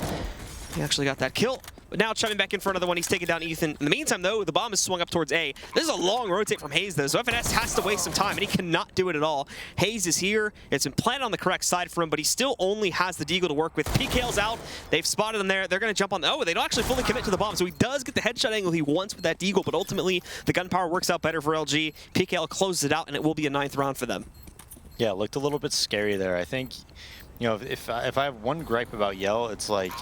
he actually got that kill. But now chiming back in for another one, he's taking down Ethan. In the meantime, though, the bomb is swung up towards A. This is a long rotate from Hayes, though, so FNS has to waste some time, and he cannot do it at all. Hayes is here. It's been planted on the correct side for him, but he still only has the deagle to work with. PKL's out. They've spotted him there. They're going to jump on the... Oh, they don't actually fully commit to the bomb, so he does get the headshot angle he wants with that deagle, but ultimately, the gunpowder works out better for LG. PKL closes it out, and it will be a 9th round for them. Yeah, it looked a little bit scary there. I think, you know, if I have one gripe about Yell, it's like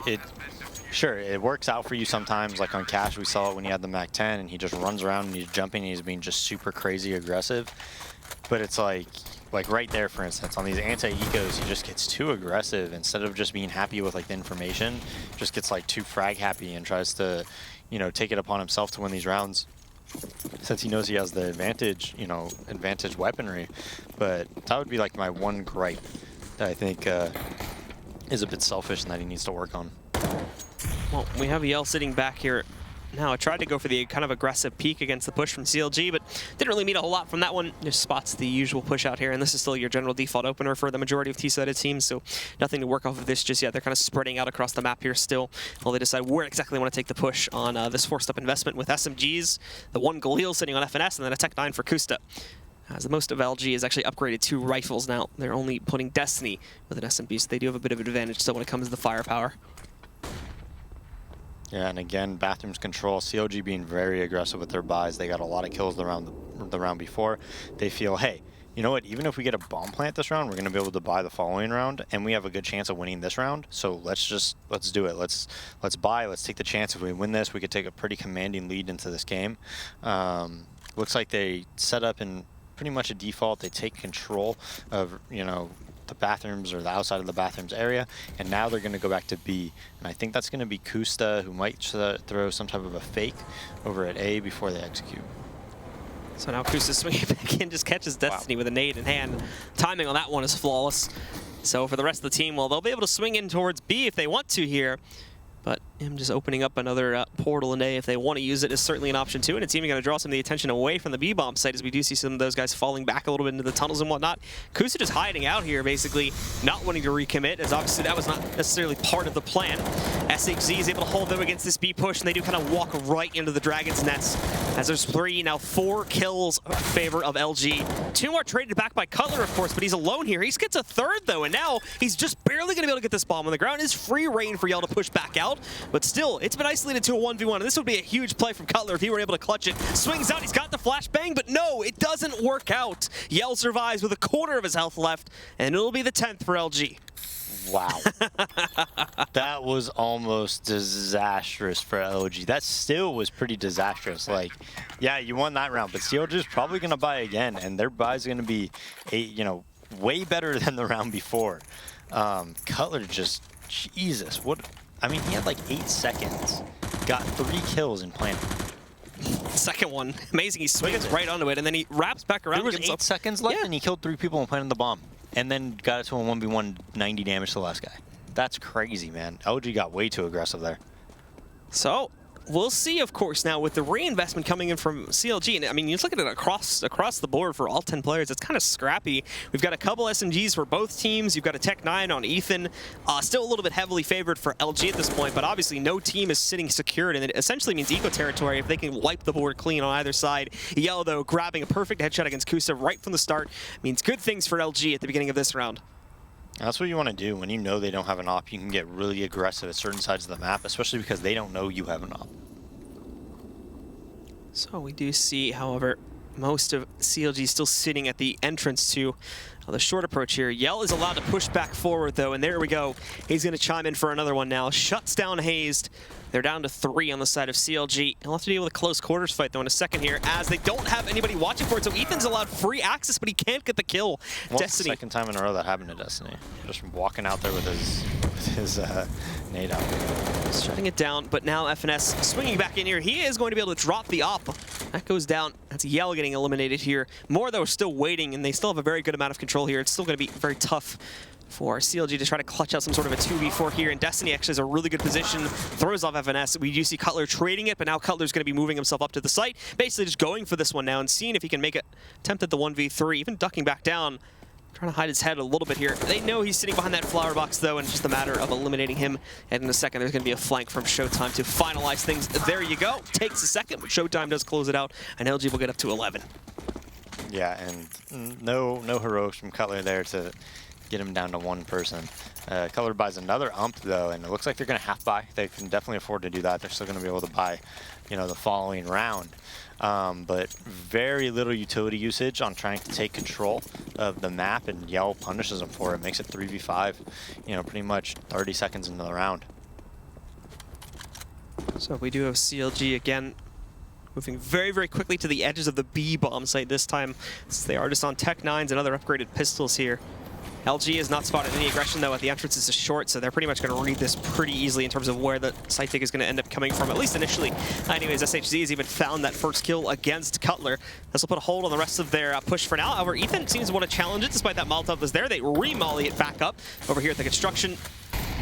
sure, it works out for you sometimes. Like on Cash, we saw it when he had the Mac 10 and he just runs around and he's jumping and he's being just super crazy aggressive. But it's like right there, for instance, on these anti-ecos, he just gets too aggressive. Instead of just being happy with like the information, just gets like too frag happy and tries to, you know, take it upon himself to win these rounds, since he knows he has the advantage, you know, advantage weaponry. But that would be like my one gripe that I think is a bit selfish and that he needs to work on. Well, we have Yell sitting back here now. I tried to go for the kind of aggressive peek against the push from CLG, but didn't really mean a whole lot from that one. Just spots the usual push out here, and this is still your general default opener for the majority of T-sided teams, so nothing to work off of this just yet. They're kind of spreading out across the map here still, while they decide where exactly they want to take the push on this forced up investment with SMGs, the one Galil sitting on FNS, and then a Tech 9 for Kusta. As the most of LG is actually upgraded to rifles now. They're only putting Destiny with an SMG, so they do have a bit of an advantage still when it comes to the firepower. Yeah, and again, Bathrooms control. CLG being very aggressive with their buys. They got a lot of kills the round before. They feel, hey, you know what? Even if we get a bomb plant this round, we're going to be able to buy the following round, and we have a good chance of winning this round. So let's do it. Let's buy. Let's take the chance. If we win this, we could take a pretty commanding lead into this game. Looks like they set up in pretty much a default. They take control of, you know, the bathrooms or the outside of the bathrooms area, and now they're going to go back to B, and I think that's going to be Kusta, who might throw some type of a fake over at A before they execute. So now Kusta swinging back in, just catches Destiny with a nade in hand. Timing on that one is flawless. So for the rest of the team, well, they'll be able to swing in towards B if they want to here. But him just opening up another portal in A if they want to use it is certainly an option too, and it's even going to draw some of the attention away from the B-bomb site as we do see some of those guys falling back a little bit into the tunnels and whatnot. Kusa just hiding out here, basically not wanting to recommit, as obviously that was not necessarily part of the plan. SHZ is able to hold them against this B push, and they do kind of walk right into the Dragon's Nest as there's 3, now 4 kills in favor of LG. 2 more traded back by Cutler, of course, but he's alone here. He gets a 3rd though, and now he's just barely going to be able to get this bomb on the ground. It's free reign for Yell to push back out. But still, it's been isolated to a 1v1, and this would be a huge play from Cutler if he were able to clutch it. Swings out, he's got the flashbang, but no, it doesn't work out. Yell survives with a quarter of his health left, and it'll be the 10th for LG. Wow. That was almost disastrous for LG. That still was pretty disastrous. Like, yeah, you won that round, but CLG is probably going to buy again, and their buy is going to be, way better than the round before. Cutler just, Jesus, what... I mean, he had like 8 seconds, got 3 kills in planting. Second one, amazing. He swings right onto it, and then he wraps back around. There was 8 seconds left, and he killed 3 people and planted the bomb, and then got it to a 1v1, 90 damage to the last guy. That's crazy, man. LG got way too aggressive there. So we'll see, of course, now with the reinvestment coming in from CLG. And I mean, you just look at it across the board for all 10 players. It's kind of scrappy. We've got a couple SMGs for both teams. You've got a Tech 9 on Ethan. Still a little bit heavily favored for LG at this point, but obviously no team is sitting secured, and it essentially means eco territory if they can wipe the board clean on either side. Yell, though, grabbing a perfect headshot against Kusa right from the start means good things for LG at the beginning of this round. That's what you want to do. When you know they don't have an op, you can get really aggressive at certain sides of the map, especially because they don't know you have an op. So we do see, however, most of CLG still sitting at the entrance to the short approach here. Yell is allowed to push back forward, though, and there we go. He's going to chime in for another one now. Shuts down Hazed. They're down to 3 on the side of CLG. He'll have to deal with a close quarters fight, though, in a second here, as they don't have anybody watching for it. So Ethan's allowed free access, but he can't get the kill. Well, Destiny. It's the 2nd time in a row that happened to Destiny. Just walking out there with his nade out. Shutting it down, but now FNS swinging back in here. He is going to be able to drop the op. That goes down. That's Yell getting eliminated here. More, though, still waiting, and they still have a very good amount of control here. It's still going to be very tough for CLG to try to clutch out some sort of a 2v4 here, and Destiny actually has a really good position, throws off FNS. We do see Cutler trading it, but now Cutler's going to be moving himself up to the site, basically just going for this one now and seeing if he can make an attempt at the 1v3, even ducking back down, trying to hide his head a little bit here. They know he's sitting behind that flower box, though, and it's just a matter of eliminating him, and in a second there's going to be a flank from Showtime to finalize things. There you go. Takes a second, but Showtime does close it out, and LG will get up to 11. Yeah, and no heroics from Cutler there to get him down to 1 person. Cutler buys another ump, though, and it looks like they're going to half buy. They can definitely afford to do that. They're still going to be able to buy, the following round. But very little utility usage on trying to take control of the map, and Yell punishes them for it. Makes it 3v5, pretty much 30 seconds into the round. So we do have CLG again moving very, very quickly to the edges of the B bomb site this time, since they are just on Tech 9s and other upgraded pistols here. LG has not spotted any aggression, though, at the entrances is short, so they're pretty much going to read this pretty easily in terms of where the site take is going to end up coming from, at least initially. Anyways, SHZ has even found that first kill against Cutler. This will put a hold on the rest of their push for now. However, Ethan seems to want to challenge it, despite that Molotov was there. They re-molly it back up over here at the construction.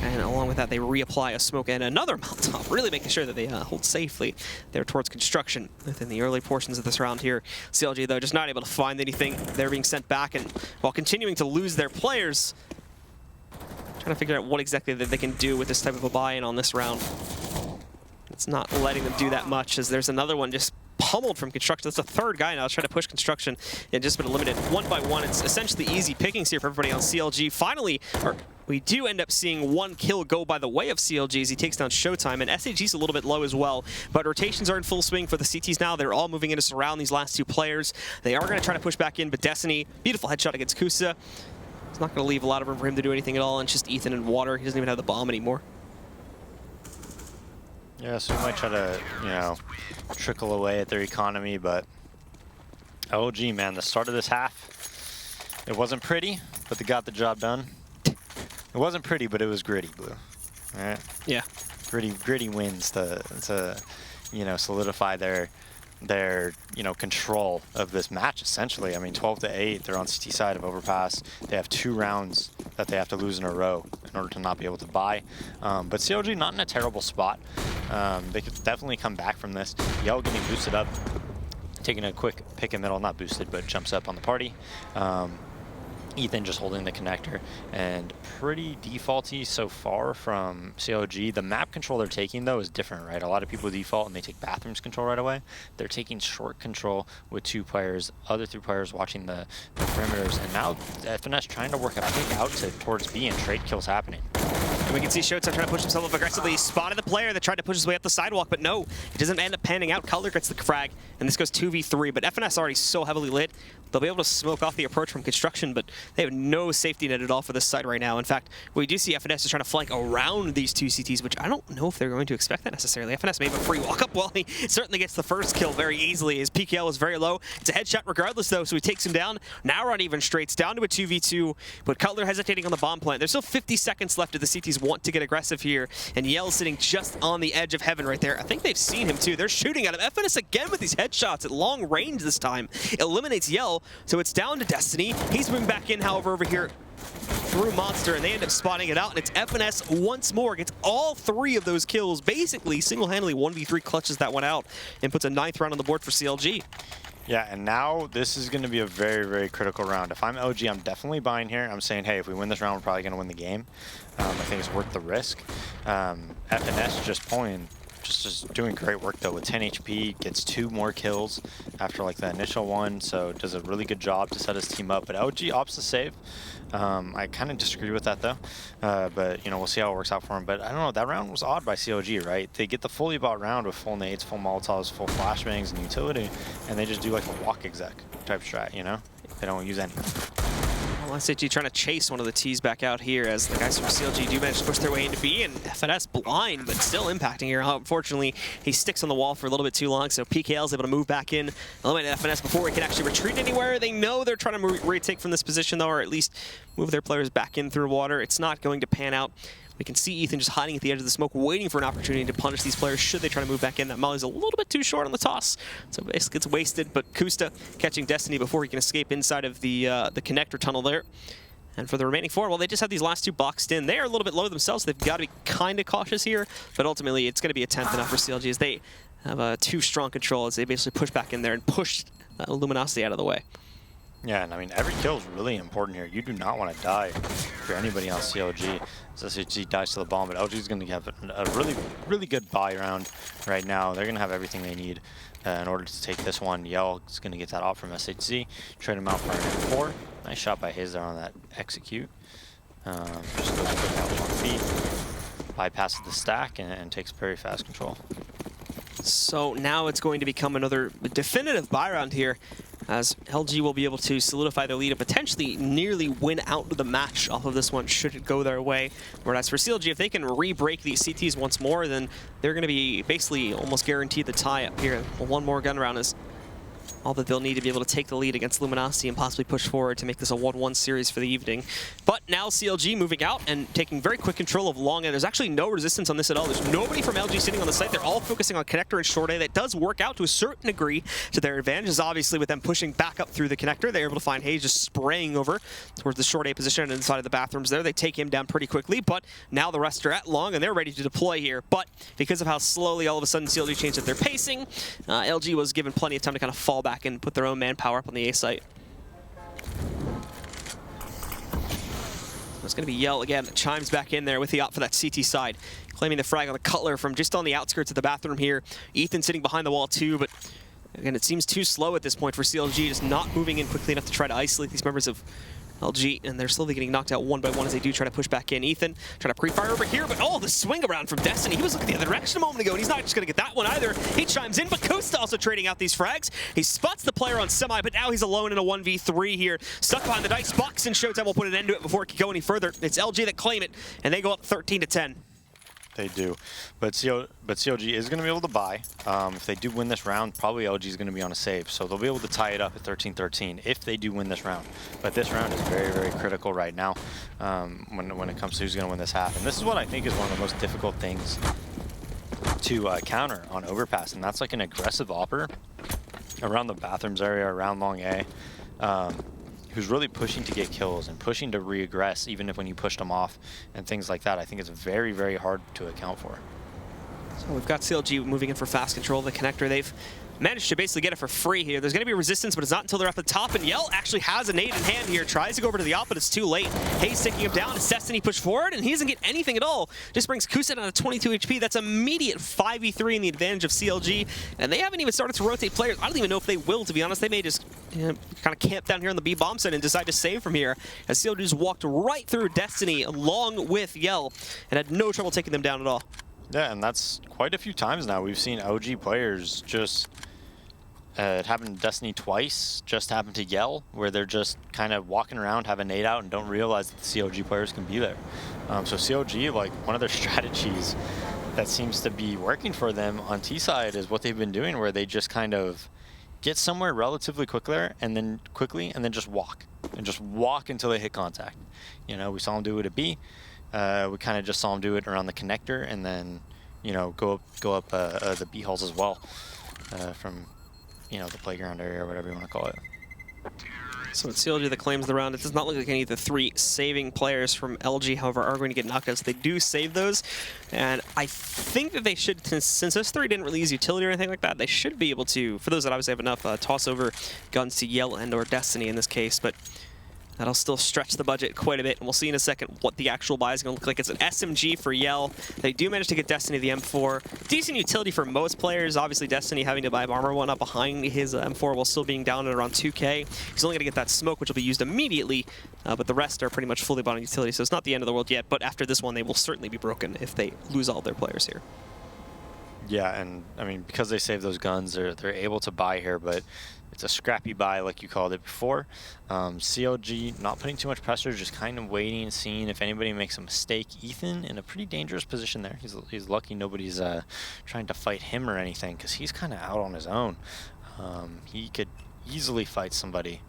And along with that, they reapply a smoke and another Molotov, really making sure that they hold safely there towards construction within the early portions of this round here. CLG, though, just not able to find anything. They're being sent back, and while continuing to lose their players, trying to figure out what exactly that they can do with this type of a buy-in on this round. It's not letting them do that much, as there's another one just pummeled from construction. That's the third guy now trying to push construction and just been eliminated one by one. It's essentially easy pickings here for everybody on CLG. Finally, we do end up seeing one kill go by the way of CLG as he takes down Showtime, and SAG's a little bit low as well, but rotations are in full swing for the CTs now. They're all moving in to surround these last two players. They are going to try to push back in, but Destiny, beautiful headshot against Kusa. It's not going to leave a lot of room for him to do anything at all, and it's just Ethan and Water. He doesn't even have the bomb anymore. Yeah, so we might try to, you know, trickle away at their economy, but LG, man, the start of this half, it wasn't pretty, but they got the job done. It wasn't pretty, but it was gritty, Blue. All right? Yeah. Gritty wins to you know, solidify their you know, control of this match, essentially. I mean, 12-8, they're on CT side of Overpass. They have 2 rounds that they have to lose in a row in order to not be able to buy. But CLG not in a terrible spot. They could definitely come back from this. Yell getting boosted up, taking a quick pick and middle, not boosted, but jumps up on the party. Ethan just holding the connector, and pretty defaulty so far from CLG. The map control they're taking, though, is different, right? A lot of people default and they take bathrooms control right away. They're taking short control with 2 players, other 3 players watching the perimeters, and now FNS trying to work a pick out towards B, and trade kills happening. And we can see Showtime trying to push himself up aggressively. He spotted the player that tried to push his way up the sidewalk, but no, it doesn't end up panning out. Color gets the frag, and this goes 2v3, but FNS already so heavily lit. They'll be able to smoke off the approach from construction, but they have no safety net at all for this side right now. In fact, we do see FNS is trying to flank around these 2 CTs, which I don't know if they're going to expect that necessarily. FNS may have a free walk up. Well, he certainly gets the first kill very easily. His PKL is very low. It's a headshot regardless, though, so he takes him down. Now we're on even straights, down to a 2v2, but Cutler hesitating on the bomb plant. There's still 50 seconds left if the CTs want to get aggressive here, and Yell's sitting just on the edge of heaven right there. I think they've seen him, too. They're shooting at him. FNS again with these headshots at long range this time. Eliminates Yell, so it's down to Destiny. He's moving back in, however, over here through Monster, and they end up spotting it out, and it's FNS once more, gets all 3 of those kills, basically single-handedly 1v3 clutches that one out, and puts a 9th round on the board for CLG. Yeah, and now this is going to be a very, very critical round. If I'm LG, I'm definitely buying here. I'm saying, hey, if we win this round, we're probably going to win the game. I think it's worth the risk. FNS just pulling, just doing great work, though, with 10 HP, gets 2 more kills after, like, the initial one, so does a really good job to set his team up. But LG opts to save. I kind of disagree with that, though, but, you know, we'll see how it works out for him. But I don't know, that round was odd by CLG, right? They get the fully bought round with full nades, full Molotovs, full flashbangs, and utility, and they just do, like, a walk exec type strat, you know? They don't use any. Well, SAG trying to chase one of the T's back out here as the guys from CLG do manage to push their way into B, and FNS blind, but still impacting here. Unfortunately, he sticks on the wall for a little bit too long, so PKL is able to move back in, eliminate FNS before he can actually retreat anywhere. They know they're trying to retake from this position, though, or at least move their players back in through water. It's not going to pan out. We can see Ethan just hiding at the edge of the smoke, waiting for an opportunity to punish these players should they try to move back in. That molly's a little bit too short on the toss, so basically it's wasted, but Kusta catching Destiny before he can escape inside of the connector tunnel there. And for the remaining 4, well, they just have these last 2 boxed in. They are a little bit low themselves, so they've got to be kind of cautious here, but ultimately it's going to be a 10th enough for CLG as they have too strong control as they basically push back in there and push Luminosity out of the way. Yeah, and I mean, every kill is really important here. You do not want to die for anybody on CLG. So SHG dies to the bomb, but LG is going to have a really, really good buy round right now. They're going to have everything they need in order to take this one. Yell is going to get that off from SHG. Trade him out for an M4. Nice shot by Hayes there on that execute. Just goes quick out 1 feet. Bypasses the stack and takes very fast control. So now it's going to become another definitive buy round here, as LG will be able to solidify their lead and potentially nearly win out the match off of this one should it go their way. Whereas for CLG, if they can re-break these CTs once more, then they're going to be basically almost guaranteed the tie up here. One more gun round is all that they'll need to be able to take the lead against Luminosity and possibly push forward to make this a 1-1 series for the evening. But now CLG moving out and taking very quick control of long A. There's actually no resistance on this at all. There's nobody from LG sitting on the site. They're all focusing on connector and short A. That does work out to a certain degree to their advantages. Obviously, with them pushing back up through the connector, they're able to find Hayes just spraying over towards the short A position and inside of the bathrooms there. They take him down pretty quickly, but now the rest are at long and they're ready to deploy here. But because of how slowly all of a sudden CLG changed up their pacing, LG was given plenty of time to kind of fall back and put their own manpower up on the A site. It's going to be Yell again that chimes back in there with the op for that CT side, claiming the frag on the Cutler from just on the outskirts of the bathroom here. Ethan sitting behind the wall too, but again, it seems too slow at this point for CLG, just not moving in quickly enough to try to isolate these members of LG, and they're slowly getting knocked out one by one as they do try to push back in. Ethan trying to pre-fire over here, but oh, the swing around from Destiny. He was looking the other direction a moment ago, and he's not just going to get that one either. He chimes in, but Costa also trading out these frags. He spots the player on semi, but now he's alone in a 1v3 here. Stuck behind the dice box, and Showtime will put an end to it before it can go any further. It's LG that claim it, and they go up 13-10. They do, but CLG is going to be able to buy. If they do win this round, probably LG is going to be on a save, so they'll be able to tie it up at 13-13 if they do win this round. But this round is very, very critical right now when it comes to who's going to win this half. And this is what I think is one of the most difficult things to counter on Overpass, and that's like an aggressive opper around the bathrooms area, around long A. Who's really pushing to get kills and pushing to re-aggress even if when you pushed them off and things like that. I think it's very, very hard to account for. So we've got CLG moving in for fast control of the connector. They've managed to basically get it for free here. There's going to be resistance, but it's not until they're at the top, and Yell actually has a nade in hand here. Tries to go over to the op, but it's too late. Hayes taking him down. It's Destiny push forward, and he doesn't get anything at all. Just brings Kusa down to 22 HP. That's immediate 5v3 in the advantage of CLG, and they haven't even started to rotate players. I don't even know if they will, to be honest. They may just kind of camp down here on the B bomb site and decide to save from here, as CLG just walked right through Destiny along with Yell and had no trouble taking them down at all. Yeah, and that's quite a few times now. We've seen OG players just... it happened to Destiny twice, just happened to Yell, where they're just kind of walking around, have a nade out, and don't realize that the CLG players can be there. So CLG, like, one of their strategies that seems to be working for them on T side is what they've been doing, where they just kind of get somewhere relatively quickly and then just walk. And just walk until they hit contact. You know, we saw them do it at B. We kind of just saw them do it around the connector, and then, you know, go up the B halls as well from, you know, the playground area or whatever you want to call it. So it's CLG that claims the round. It does not look like any of the three saving players from LG, however, are going to get knocked out. So they do save those. And I think that they should, since those three didn't really use utility or anything like that, they should be able to, for those that obviously have enough, toss over guns to Yell and or Destiny in this case. But that'll still stretch the budget quite a bit, and we'll see in a second what the actual buy is going to look like. It's an SMG for Yell. They do manage to get Destiny the M4. Decent utility for most players. Obviously, Destiny having to buy armor one up behind his M4 while still being down at around 2K. He's only going to get that smoke, which will be used immediately, but the rest are pretty much fully bought on utility, so it's not the end of the world yet, but after this one, they will certainly be broken if they lose all their players here. Yeah, and I mean, because they save those guns, they're able to buy here, but it's a scrappy buy like you called it before. CLG not putting too much pressure, just kind of waiting and seeing if anybody makes a mistake. Ethan in a pretty dangerous position there. He's lucky nobody's trying to fight him or anything, because he's kind of out on his own. He could easily fight somebody,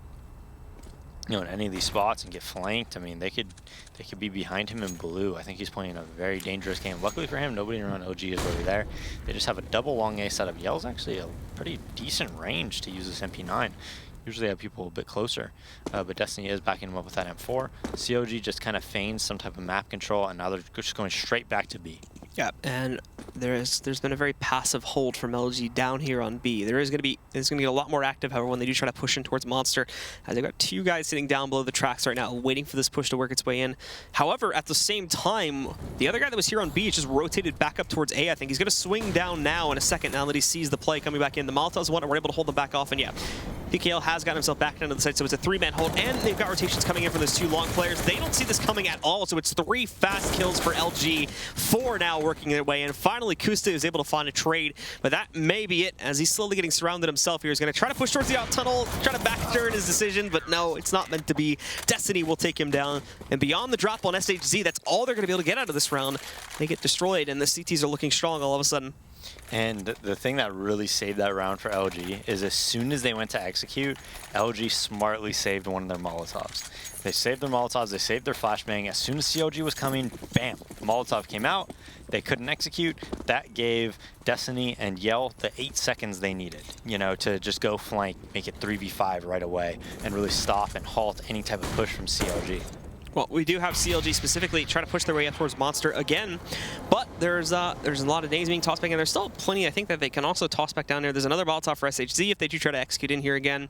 you know, in any of these spots and get flanked. I mean, they could be behind him in blue. I think he's playing a very dangerous game. Luckily for him, nobody around OG is really there. They just have a double long A setup. Yell's actually a pretty decent range to use this MP9. Usually have people a bit closer, but Destiny is backing him up with that M4. COG just kind of feigns some type of map control, and now they're just going straight back to B. Yeah, and there's been a very passive hold from LG down here on B. There's going to be a lot more active, however, when they do try to push in towards Monster. They've got two guys sitting down below the tracks right now, waiting for this push to work its way in. However, at the same time, the other guy that was here on B is just rotated back up towards A, I think. He's going to swing down now in a second, now that he sees the play coming back in. The Molotovs won, and we're able to hold them back off, and yeah, PKL has gotten himself back into the site, so it's a three-man hold, and they've got rotations coming in from those two long players. They don't see this coming at all, so it's 3 fast kills for LG, 4 now working their way in. Finally, Kusta is able to find a trade, but that may be it, as he's slowly getting surrounded himself here. He's going to try to push towards the out tunnel, try to backturn his decision, but no, it's not meant to be. Destiny will take him down, and beyond the drop on SHZ, that's all they're going to be able to get out of this round. They get destroyed, and the CTs are looking strong all of a sudden. And the thing that really saved that round for LG is as soon as they went to execute, LG smartly saved one of their Molotovs. They saved their Molotovs, they saved their flashbang. As soon as CLG was coming, bam, Molotov came out. They couldn't execute. That gave Destiny and Yell the 8 seconds they needed, you know, to just go flank, make it 3v5 right away, and really stop and halt any type of push from CLG. Well, we do have CLG specifically trying to push their way up towards Monster again, but there's a lot of names being tossed back in. There's still plenty, I think, that they can also toss back down there. There's another Molotov for SHZ if they do try to execute in here again.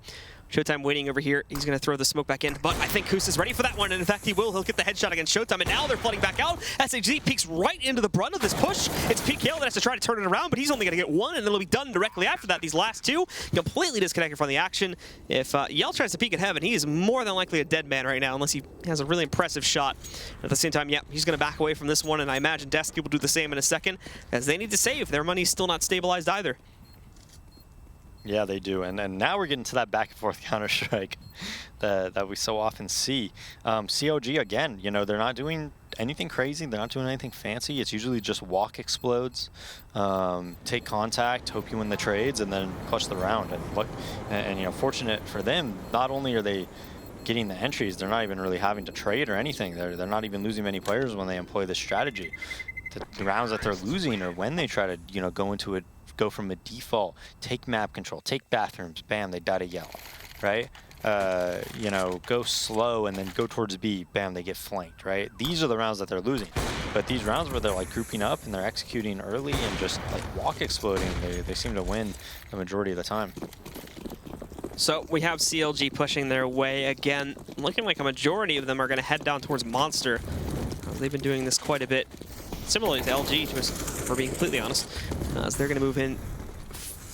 Showtime waiting over here. He's going to throw the smoke back in, but I think Kus is ready for that one, and in fact, he will. He'll get the headshot against Showtime, and now they're flooding back out. SHZ peeks right into the brunt of this push. It's PKL that has to try to turn it around, but he's only going to get one, and it'll be done directly after that. These last two completely disconnected from the action. If Yell tries to peek at Heaven, he is more than likely a dead man right now, unless he has a really impressive shot. At the same time, yeah, he's going to back away from this one, and I imagine Destiny will do the same in a second, as they need to save. Their money's still not stabilized either. Yeah, they do. And now we're getting to that back and forth Counter-Strike that we so often see. CLG, again, you know, they're not doing anything crazy. They're not doing anything fancy. It's usually just walk explodes, take contact, hope you win the trades, and then clutch the round. And look, and you know, fortunate for them, not only are they getting the entries, they're not even really having to trade or anything. They're not even losing many players when they employ this strategy. The rounds that they're losing are when they try to, you know, go from a default, take map control, take bathrooms, bam, they die to Yell, right? You know, go slow and then go towards B, bam, they get flanked, right? These are the rounds that they're losing. But these rounds where they're like grouping up and they're executing early and just like walk exploding, they seem to win the majority of the time. So we have CLG pushing their way again. Looking like a majority of them are going to head down towards Monster. They've been doing this quite a bit. Similarly to LG, for being completely honest, as they're going to move in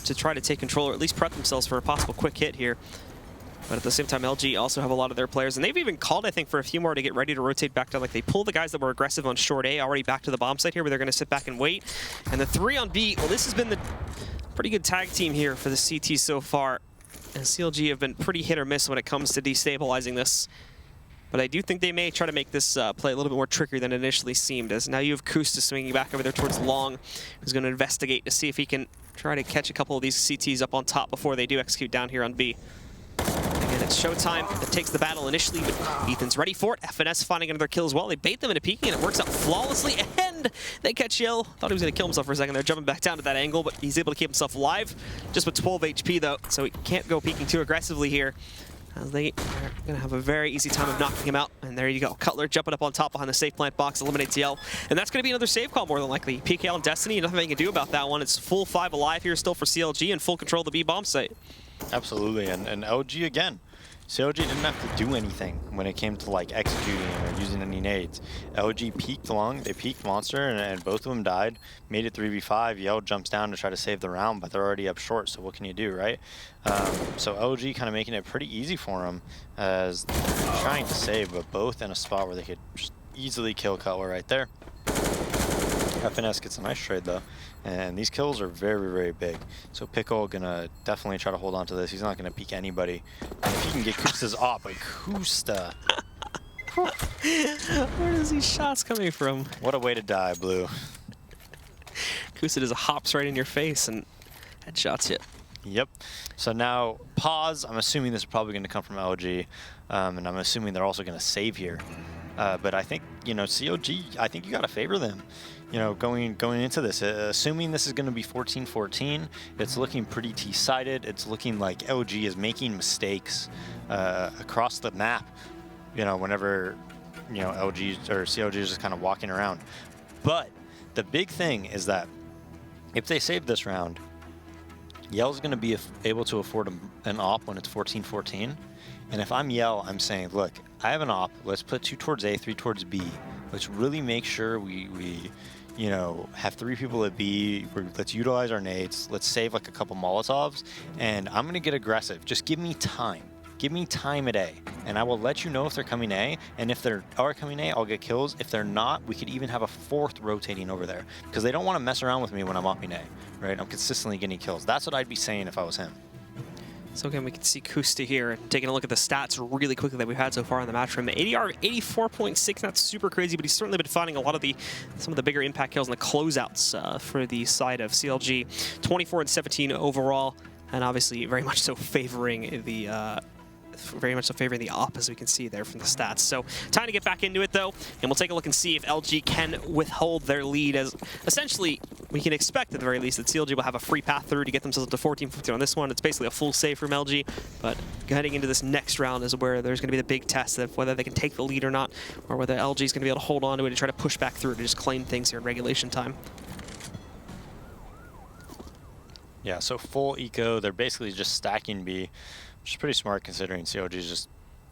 to try to take control or at least prep themselves for a possible quick hit here. But at the same time, LG also have a lot of their players, and they've even called, I think, for a few more to get ready to rotate back down. Like, they pull the guys that were aggressive on short A already back to the bomb site here, where they're going to sit back and wait. And the 3 on B, well, this has been the pretty good tag team here for the CT so far. And CLG have been pretty hit or miss when it comes to destabilizing this. But I do think they may try to make this play a little bit more trickier than it initially seemed, as now you have Kusta swinging back over there towards Long, who's going to investigate to see if he can try to catch a couple of these CTs up on top before they do execute down here on B. Again, it's Showtime that takes the battle initially, but Ethan's ready for it. FNS finding another kill as well. They bait them into peeking, and it works out flawlessly, and they catch Yell. Thought he was going to kill himself for a second there, jumping back down to that angle, but he's able to keep himself alive, just with 12 HP, though, so he can't go peeking too aggressively here. They are going to have a very easy time of knocking him out. And there you go. Cutler jumping up on top behind the safe plant box, eliminates Yell. And that's going to be another save call more than likely. PKL and Destiny, nothing they can do about that one. It's full 5 alive here still for CLG and full control of the B bomb site. Absolutely. And LG again. CLG didn't have to do anything when it came to like executing or using any nades. LG peeked long, they peeked Monster, and both of them died. Made it 3v5. Yell jumps down to try to save the round, but they're already up short, so what can you do, right? So LG kind of making it pretty easy for them as they're trying to save, but both in a spot where they could just easily kill Cutler right there. FNS gets a nice trade though, and these kills are very, very big. So Pickle gonna definitely try to hold on to this. He's not gonna peek anybody. And if he can get Kusta's op, like Kusta. Where is these shots coming from? What a way to die, Blue. Kusta just hops right in your face and headshots you. Yep. So now pause. I'm assuming this is probably going to come from LG, and I'm assuming they're also going to save here. But I think, you know, CLG, I think you got to favor them. You know, going into this, assuming this is going to be 14-14, it's looking pretty T-sided. It's looking like LG is making mistakes across the map. You know, whenever, you know, LG or CLG is just kind of walking around. But the big thing is that if they save this round, Yell's going to be able to afford an op when it's 14-14. And if I'm Yell, I'm saying, look, I have an op. Let's put 2 towards A, 3 towards B. Let's really make sure we you know, have 3 people at B. Let's utilize our nades. Let's save like a couple Molotovs. And I'm going to get aggressive. Just give me time. Give me time at A, and I will let you know if they're coming A, and if they are coming A, I'll get kills. If they're not, we could even have a 4th rotating over there, because they don't want to mess around with me when I'm upping A, right? I'm consistently getting kills. That's what I'd be saying if I was him. So again, we can see Kusta here, and taking a look at the stats really quickly that we've had so far in the match from him. ADR 84.6, not super crazy, but he's certainly been finding a lot of some of the bigger impact kills and the closeouts for the side of CLG. 24 and 17 overall, and obviously very much so favoring the op, as we can see there from the stats. So time to get back into it though, and we'll take a look and see if LG can withhold their lead, as essentially we can expect at the very least that CLG will have a free path through to get themselves up to 14-15 on this one. It's basically a full save from LG, but heading into this next round is where there's going to be the big test of whether they can take the lead or not, or whether LG is going to be able to hold on to it and try to push back through to just claim things here in regulation time. Yeah, so full eco, they're basically just stacking B, which is pretty smart considering CLG's just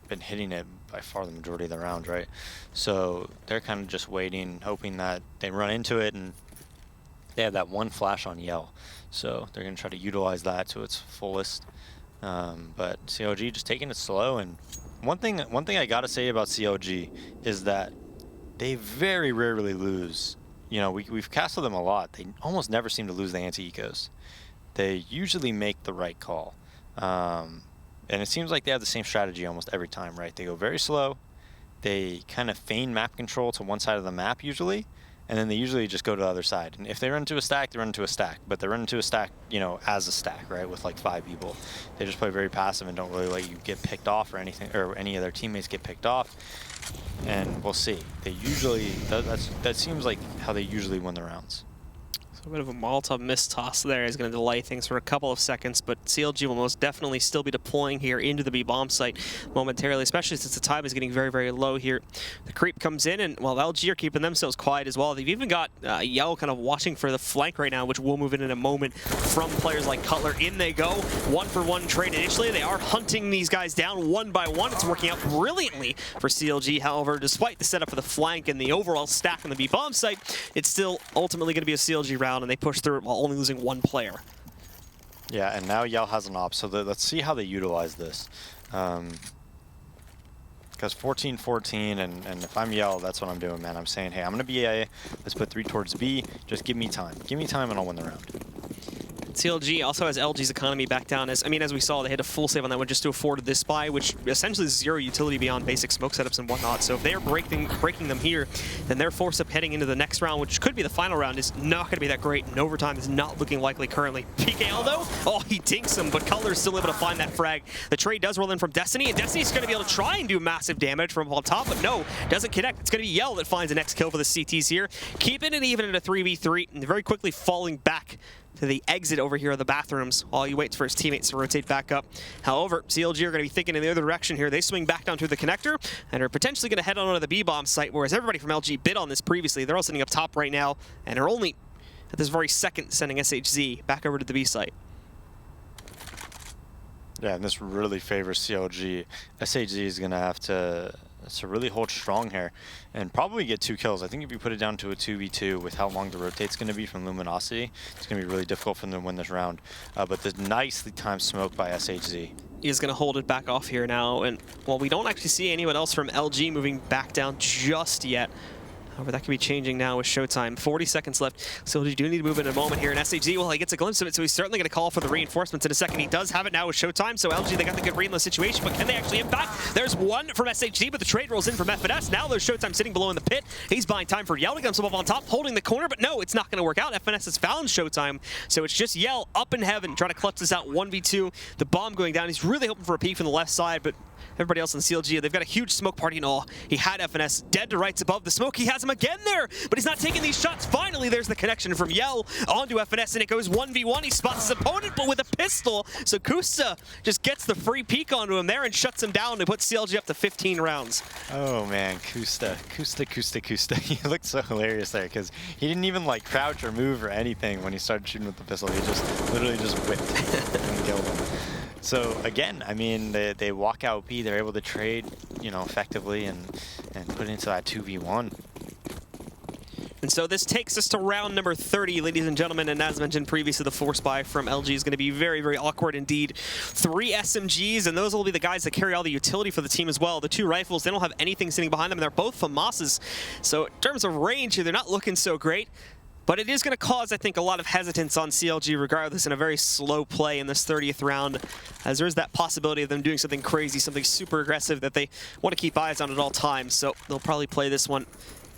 been hitting it by far the majority of the rounds, right? So they're kind of just waiting, hoping that they run into it, and they have that one flash on Yell. So they're going to try to utilize that to its fullest. But CLG just taking it slow. And one thing I got to say about CLG is that they very rarely lose. You know, we've castled them a lot. They almost never seem to lose the anti-ecos. They usually make the right call. And it seems like they have the same strategy almost every time, right? They go very slow. They kind of feign map control to one side of the map usually, and then they usually just go to the other side. And if they run into a stack, they run into a stack. But they run into a stack, you know, as a stack, right, with like 5 people. They just play very passive and don't really let you get picked off or anything, or any of their teammates get picked off. And we'll see. They usually, that seems like how they usually win the rounds. A bit of a Molotov mistoss there is going to delay things for a couple of seconds, but CLG will most definitely still be deploying here into the B bomb site momentarily, especially since the time is getting very, very low here. The creep comes in, and while LG are keeping themselves quiet as well, they've even got Yell kind of watching for the flank right now, which we'll move in a moment from players like Cutler. In they go, 1-for-1 trade initially. They are hunting these guys down one by one. It's working out brilliantly for CLG. However, despite the setup for the flank and the overall stack on the B bomb site, it's still ultimately going to be a CLG round, and they push through it while only losing one player. Yeah, and now Yell has an op, so let's see how they utilize this. Because 14-14, and if I'm Yell, that's what I'm doing, man. I'm saying, hey, I'm going to be A, let's put 3 towards B, just give me time. Give me time and I'll win the round. CLG also has LG's economy back down. As we saw, they hit a full save on that one just to afford this buy, which essentially is 0 utility beyond basic smoke setups and whatnot. So if they are breaking them here, then their force up heading into the next round, which could be the final round, is not going to be that great. And overtime is not looking likely currently. PKL though, oh, he dinks him, but Cutler's still able to find that frag. The trade does roll in from Destiny, and Destiny's going to be able to try and do massive damage from on top, but no, doesn't connect. It's going to be Yell that finds the next kill for the CTs here, keeping it even at a 3v3, and very quickly falling back to the exit over here of the bathrooms while he waits for his teammates to rotate back up. However, CLG are going to be thinking in the other direction here. They swing back down through the connector and are potentially going to head on to the B-bomb site, whereas everybody from LG bid on this previously. They're all sitting up top right now and are only at this very second sending SHZ back over to the B site. Yeah, and this really favors CLG. SHZ is going to have to really hold strong here and probably get 2 kills. I think if you put it down to a 2v2 with how long the rotate's going to be from Luminosity, it's going to be really difficult for them to win this round. But the nicely timed smoke by SHZ. He is going to hold it back off here now, and while we don't actually see anyone else from LG moving back down just yet, however, that could be changing now with showtime. 40 seconds left, so you do need to move in a moment here. And SHZ, well, he gets a glimpse of it, so he's certainly going to call for the reinforcements in a second. He does have it now with showtime, so LG, they got the good read in the situation, but can they actually impact? There's one from SHZ, but the trade rolls in from FNS. Now there's showtime sitting below in the pit. He's buying time for Yell to get himself up on top, holding the corner, but no, it's not going to work out. FNS has found showtime, so it's just Yell up in heaven, trying to clutch this out 1v2. The bomb going down. He's really hoping for a peek from the left side, but everybody else in CLG, they've got a huge smoke party and all. He had FNS dead to rights above the smoke. He has him again there, but he's not taking these shots. Finally, there's the connection from Yell onto FNS, and it goes 1v1. He spots his opponent, but with a pistol. So Kusta just gets the free peek onto him there and shuts him down to put CLG up to 15 rounds. Oh man, Kusta. He looked so hilarious there because he didn't even like crouch or move or anything when he started shooting with the pistol. He just literally just whipped and killed him. So again, I mean, they walk out B, they're able to trade, you know, effectively and put it into that 2v1. And so this takes us to round number 30, ladies and gentlemen, and as mentioned previously, the force buy from LG is going to be very, very awkward indeed. 3 SMGs, and those will be the guys that carry all the utility for the team as well. The 2 rifles, they don't have anything sitting behind them, and they're both FAMASs. So in terms of range here, they're not looking so great. But it is going to cause, I think, a lot of hesitance on CLG regardless in a very slow play in this 30th round, as there is that possibility of them doing something crazy, something super aggressive that they want to keep eyes on at all times. So they'll probably play this one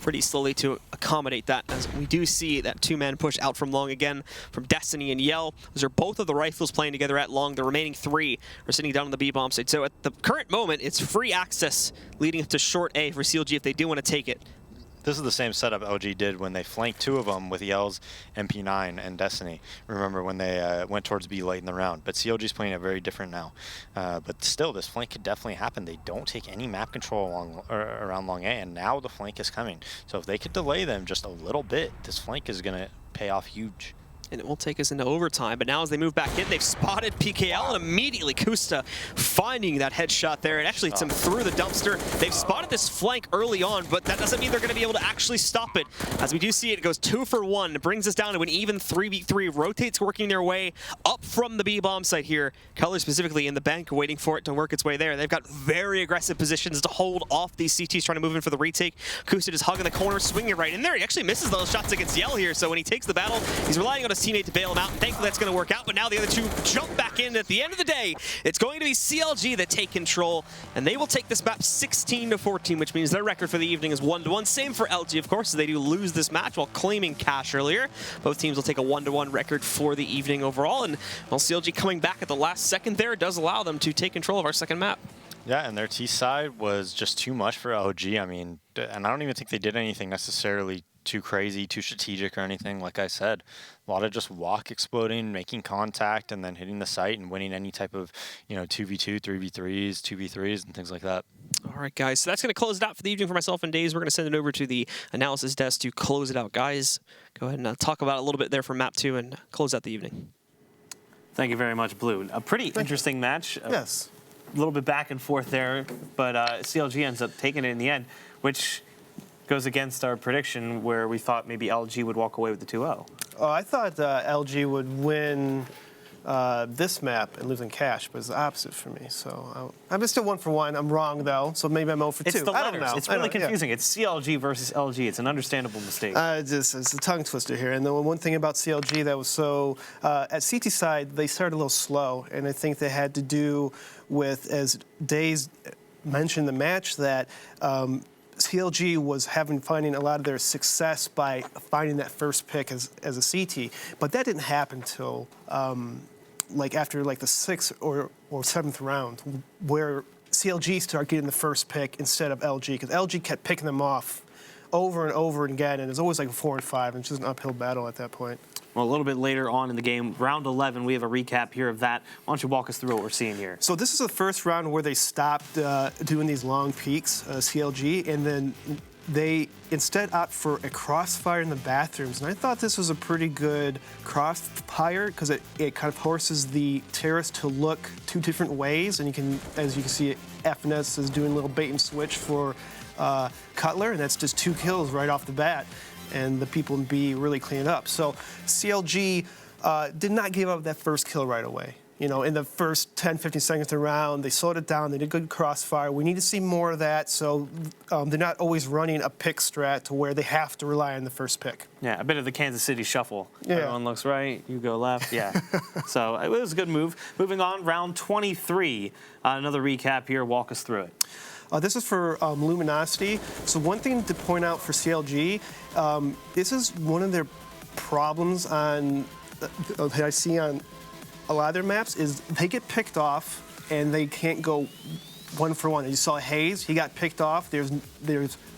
pretty slowly to accommodate that, as we do see that two-man push out from long again from Destiny and Yell. Those are both of the rifles playing together at long. The remaining three are sitting down on the B-bomb side. So at the current moment, it's free access leading up to short A for CLG if they do want to take it. This is the same setup LG did when they flanked two of them with Yell's MP9 and Destiny. Remember when they went towards B late in the round. But CLG's playing it very different now. But still, this flank could definitely happen. They don't take any map control around long A, and now the flank is coming. So if they could delay them just a little bit, this flank is going to pay off huge. And it will take us into overtime. But now as they move back in, they've spotted PKL, and immediately Kusta finding that headshot there. It actually hits him through the dumpster. They've spotted this flank early on, but that doesn't mean they're going to be able to actually stop it. As we do see it, it goes 2 for 1. It brings us down to an even 3v3. Rotates working their way up from the B-bomb site here. Color specifically in the bank, waiting for it to work its way there. They've got very aggressive positions to hold off these CTs trying to move in for the retake. Kusta just hugging the corner, swinging right in there. He actually misses those shots against Yell here, so when he takes the battle, he's relying on his teammate to bail him out, and thankfully that's going to work out. But now the other two jump back in. At the end of the day, it's going to be CLG that take control, and they will take this map 16-14, which means their record for the evening is 1-1. Same for LG, of course, as they do lose this match while claiming cash earlier. Both teams will take a 1-1 record for the evening overall, and while CLG coming back at the last second there does allow them to take control of our second map. Yeah, and their T side was just too much for LG. I mean, and I don't even think they did anything necessarily too crazy, too strategic or anything. Like I said, a lot of just walk exploding, making contact, and then hitting the site and winning any type of, 2v2, 3v3s, 2v3s, and things like that. All right, guys, so that's going to close it out for the evening for myself and Daze. We're going to send it over to the analysis desk to close it out. Guys, go ahead and talk about it a little bit there for map 2 and close out the evening. Thank you very much, Blue. A pretty interesting match. Yes. A little bit back and forth there, but CLG ends up taking it in the end, which goes against our prediction where we thought maybe LG would walk away with the 2-0. Oh, I thought LG would win this map and lose in cash, but it's the opposite for me. So I'm still 1 for 1. I'm wrong, though, so maybe I'm 0 for 2. It's the I don't letters. know. It's really confusing. It's CLG versus LG. It's an understandable mistake. It's a tongue twister here. And the one thing about CLG that was so, at CT side, they started a little slow, and I think they had to do with, as Daze mentioned the match, that CLG was finding a lot of their success by finding that first pick as a CT, but that didn't happen till after the 6th or 7th round, where CLG started getting the first pick instead of LG, because LG kept picking them off over and over again, and it's always like 4 and 5, and it's just an uphill battle at that point. Well, a little bit later on in the game, round 11, we have a recap here of that. Why don't you walk us through what we're seeing here? So this is the first round where they stopped doing these long peaks, CLG, and then they instead opt for a crossfire in the bathrooms. And I thought this was a pretty good crossfire because it kind of forces the terrorist to look 2 different ways. And as you can see, FNS is doing a little bait and switch for Cutler, and that's just 2 kills right off the bat. And the people in B really clean it up. So CLG did not give up that first kill right away. In the first 10, 15 seconds of the round, they slowed it down. They did good crossfire. We need to see more of that, so they're not always running a pick strat to where they have to rely on the first pick. Yeah, a bit of the Kansas City shuffle. Yeah. Everyone looks right, you go left. Yeah. So it was a good move. Moving on, round 23. Another recap here. Walk us through it. This is for Luminosity. So one thing to point out for CLG, this is one of their problems that I see on a lot of their maps is they get picked off and they can't go 1 for 1. You saw Hayes, he got picked off. There's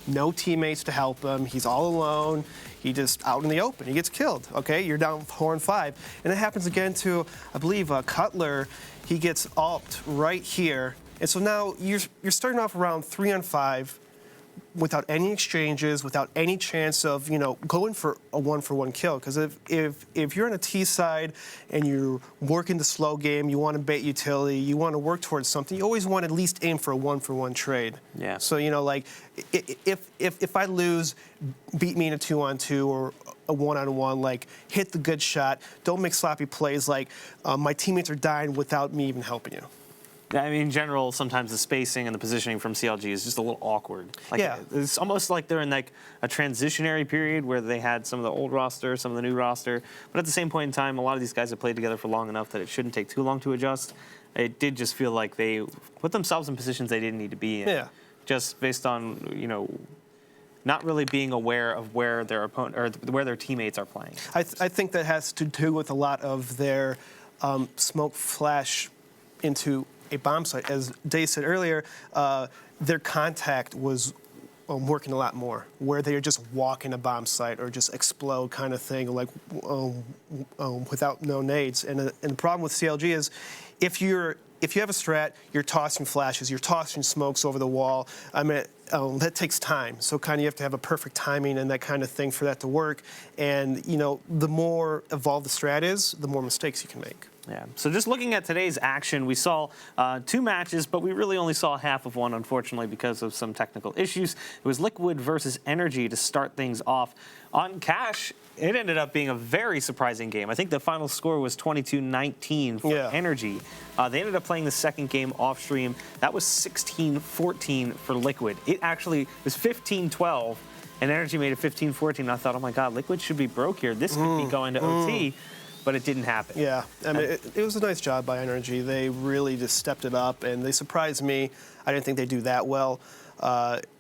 no teammates to help him. He's all alone. He just out in the open. He gets killed. Okay, you're down 4 and 5, and it happens again to I believe Cutler. He gets ulted right here. And so now you're starting off around 3 on 5 without any exchanges, without any chance of, going for a 1 for 1 kill. Because if you're on a T side and you're working the slow game, you want to bait utility, you want to work towards something, you always want to at least aim for a 1 for 1 trade. Yeah. So, if I lose, beat me in a 2-on-2 or a 1-on-1, hit the good shot, don't make sloppy plays my teammates are dying without me even helping you. I mean, in general, sometimes the spacing and the positioning from CLG is just a little awkward. Like, Yeah. It's almost like they're in like a transitionary period where they had some of the old roster, some of the new roster. But at the same point in time, a lot of these guys have played together for long enough that it shouldn't take too long to adjust. It did just feel like they put themselves in positions they didn't need to be in. Yeah. Just based on, not really being aware of where their opponent or where their teammates are playing. I think that has to do with a lot of their smoke flash into a bomb site. As Dave said earlier, their contact was working a lot more, where they're just walking a bomb site or just explode kind of thing, like without no nades. And the problem with CLG is if you have a strat, you're tossing flashes, you're tossing smokes over the wall. I mean, that takes time. So kind of you have to have a perfect timing and that kind of thing for that to work. And, the more evolved the strat is, the more mistakes you can make. Yeah. So just looking at today's action, we saw 2 matches, but we really only saw half of one, unfortunately, because of some technical issues. It was Liquid versus Energy to start things off. On Cash, it ended up being a very surprising game. I think the final score was 22-19 for Energy. They ended up playing the second game off stream. That was 16-14 for Liquid. It actually was 15-12, and Energy made it 15-14. I thought, oh my God, Liquid should be broke here. This could be going to OT. But it didn't happen. Yeah, I mean, it was a nice job by Energy. They really just stepped it up, and they surprised me. I didn't think they'd do that well.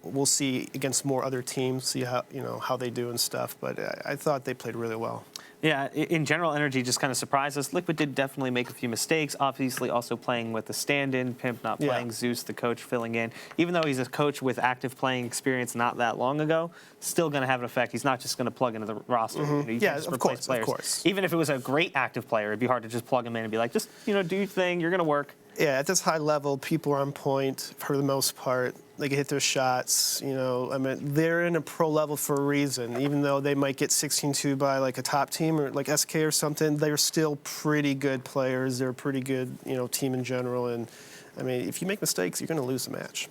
We'll see against more other teams, see how they do and stuff. But I thought they played really well. Yeah, in general, Energy just kind of surprised us. Liquid did definitely make a few mistakes. Obviously, also playing with the stand-in, Pimp not playing, Zeus, the coach, filling in. Even though he's a coach with active playing experience not that long ago, still going to have an effect. He's not just going to plug into the roster. You Yeah, just of replace players. course. Even if it was a great active player, it'd be hard to just plug him in and be like, just do your thing. You're going to work. Yeah, at this high level, people are on point for the most part. They can hit their shots. I mean, they're in a pro level for a reason. Even though they might get 16-2 by like a top team or like SK or something, they're still pretty good players. They're a pretty good, team in general. And I mean, if you make mistakes, you're going to lose the match.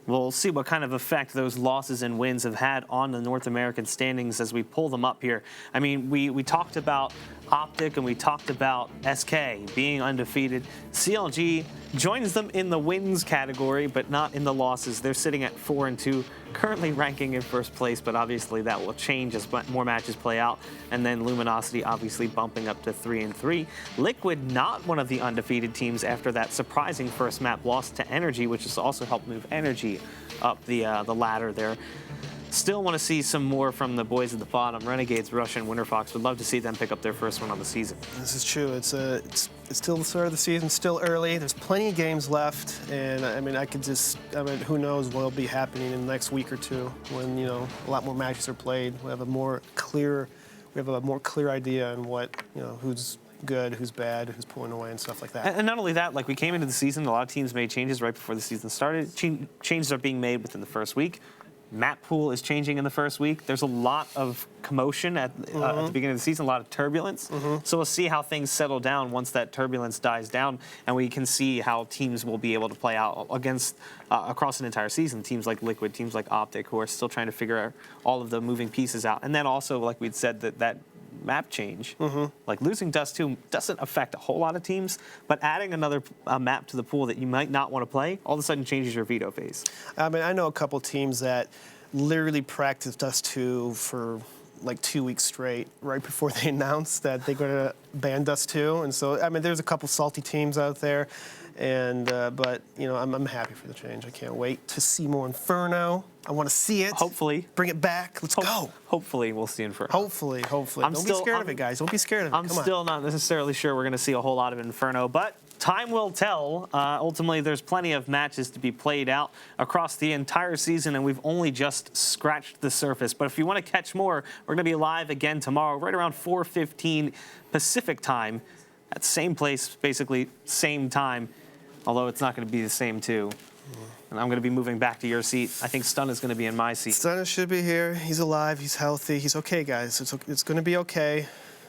We'll see what kind of effect those losses and wins have had on the North American standings as we pull them up here. I mean, we talked about Optic and we talked about SK being undefeated. CLG joins them in the wins category, but not in the losses. They're sitting at 4-2, currently ranking in first place, but obviously that will change as more matches play out. And then Luminosity obviously bumping up to 3-3. Liquid not one of the undefeated teams after that surprising first map loss to Energy, which has also helped move Energy up the ladder there. Still want to see some more from the boys at the bottom. Renegades, Rush, and Winterfox. Would love to see them pick up their first one on the season. This is true. It's still the start of the season, still early. There's plenty of games left, and I mean, who knows what'll be happening in the next week or two when a lot more matches are played. We have a more clear idea on what who's good, who's bad, who's pulling away, and stuff like that. And not only that, like we came into the season, a lot of teams made changes right before the season started. Changes are being made within the first week. Map pool is changing in the first week. There's a lot of commotion at the beginning of the season, a lot of turbulence. So we'll see how things settle down once that turbulence dies down, and we can see how teams will be able to play out against across an entire season. Teams like Liquid, teams like Optic, who are still trying to figure out all of the moving pieces out. And then also, like we'd said, that map change, like losing Dust 2 doesn't affect a whole lot of teams, but adding another map to the pool that you might not want to play all of a sudden changes your veto phase. I mean, I know a couple teams that literally practiced Dust 2 for like 2 weeks straight right before they announced that they're going to ban Dust 2. And so, I mean, there's a couple salty teams out there. And but I'm happy for the change. I can't wait to see more Inferno. I want to see it. Hopefully, bring it back. Let's go. Hopefully, we'll see Inferno. Hopefully. Don't be scared of it, guys. Don't be scared of it. I'm still not necessarily sure we're going to see a whole lot of Inferno, but time will tell. Ultimately, there's plenty of matches to be played out across the entire season, and we've only just scratched the surface. But if you want to catch more, we're going to be live again tomorrow, right around 4:15 Pacific time, at the same place, basically same time. Although it's not going to be the same, too. And I'm going to be moving back to your seat. I think Stun is going to be in my seat. Stun should be here. He's alive. He's healthy. He's okay, guys. It's going to be okay.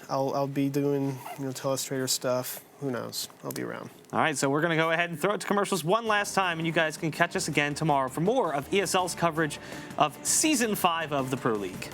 I'll be doing Telestrator stuff. Who knows? I'll be around. All right, so we're going to go ahead and throw it to commercials one last time, and you guys can catch us again tomorrow for more of ESL's coverage of Season 5 of the Pro League.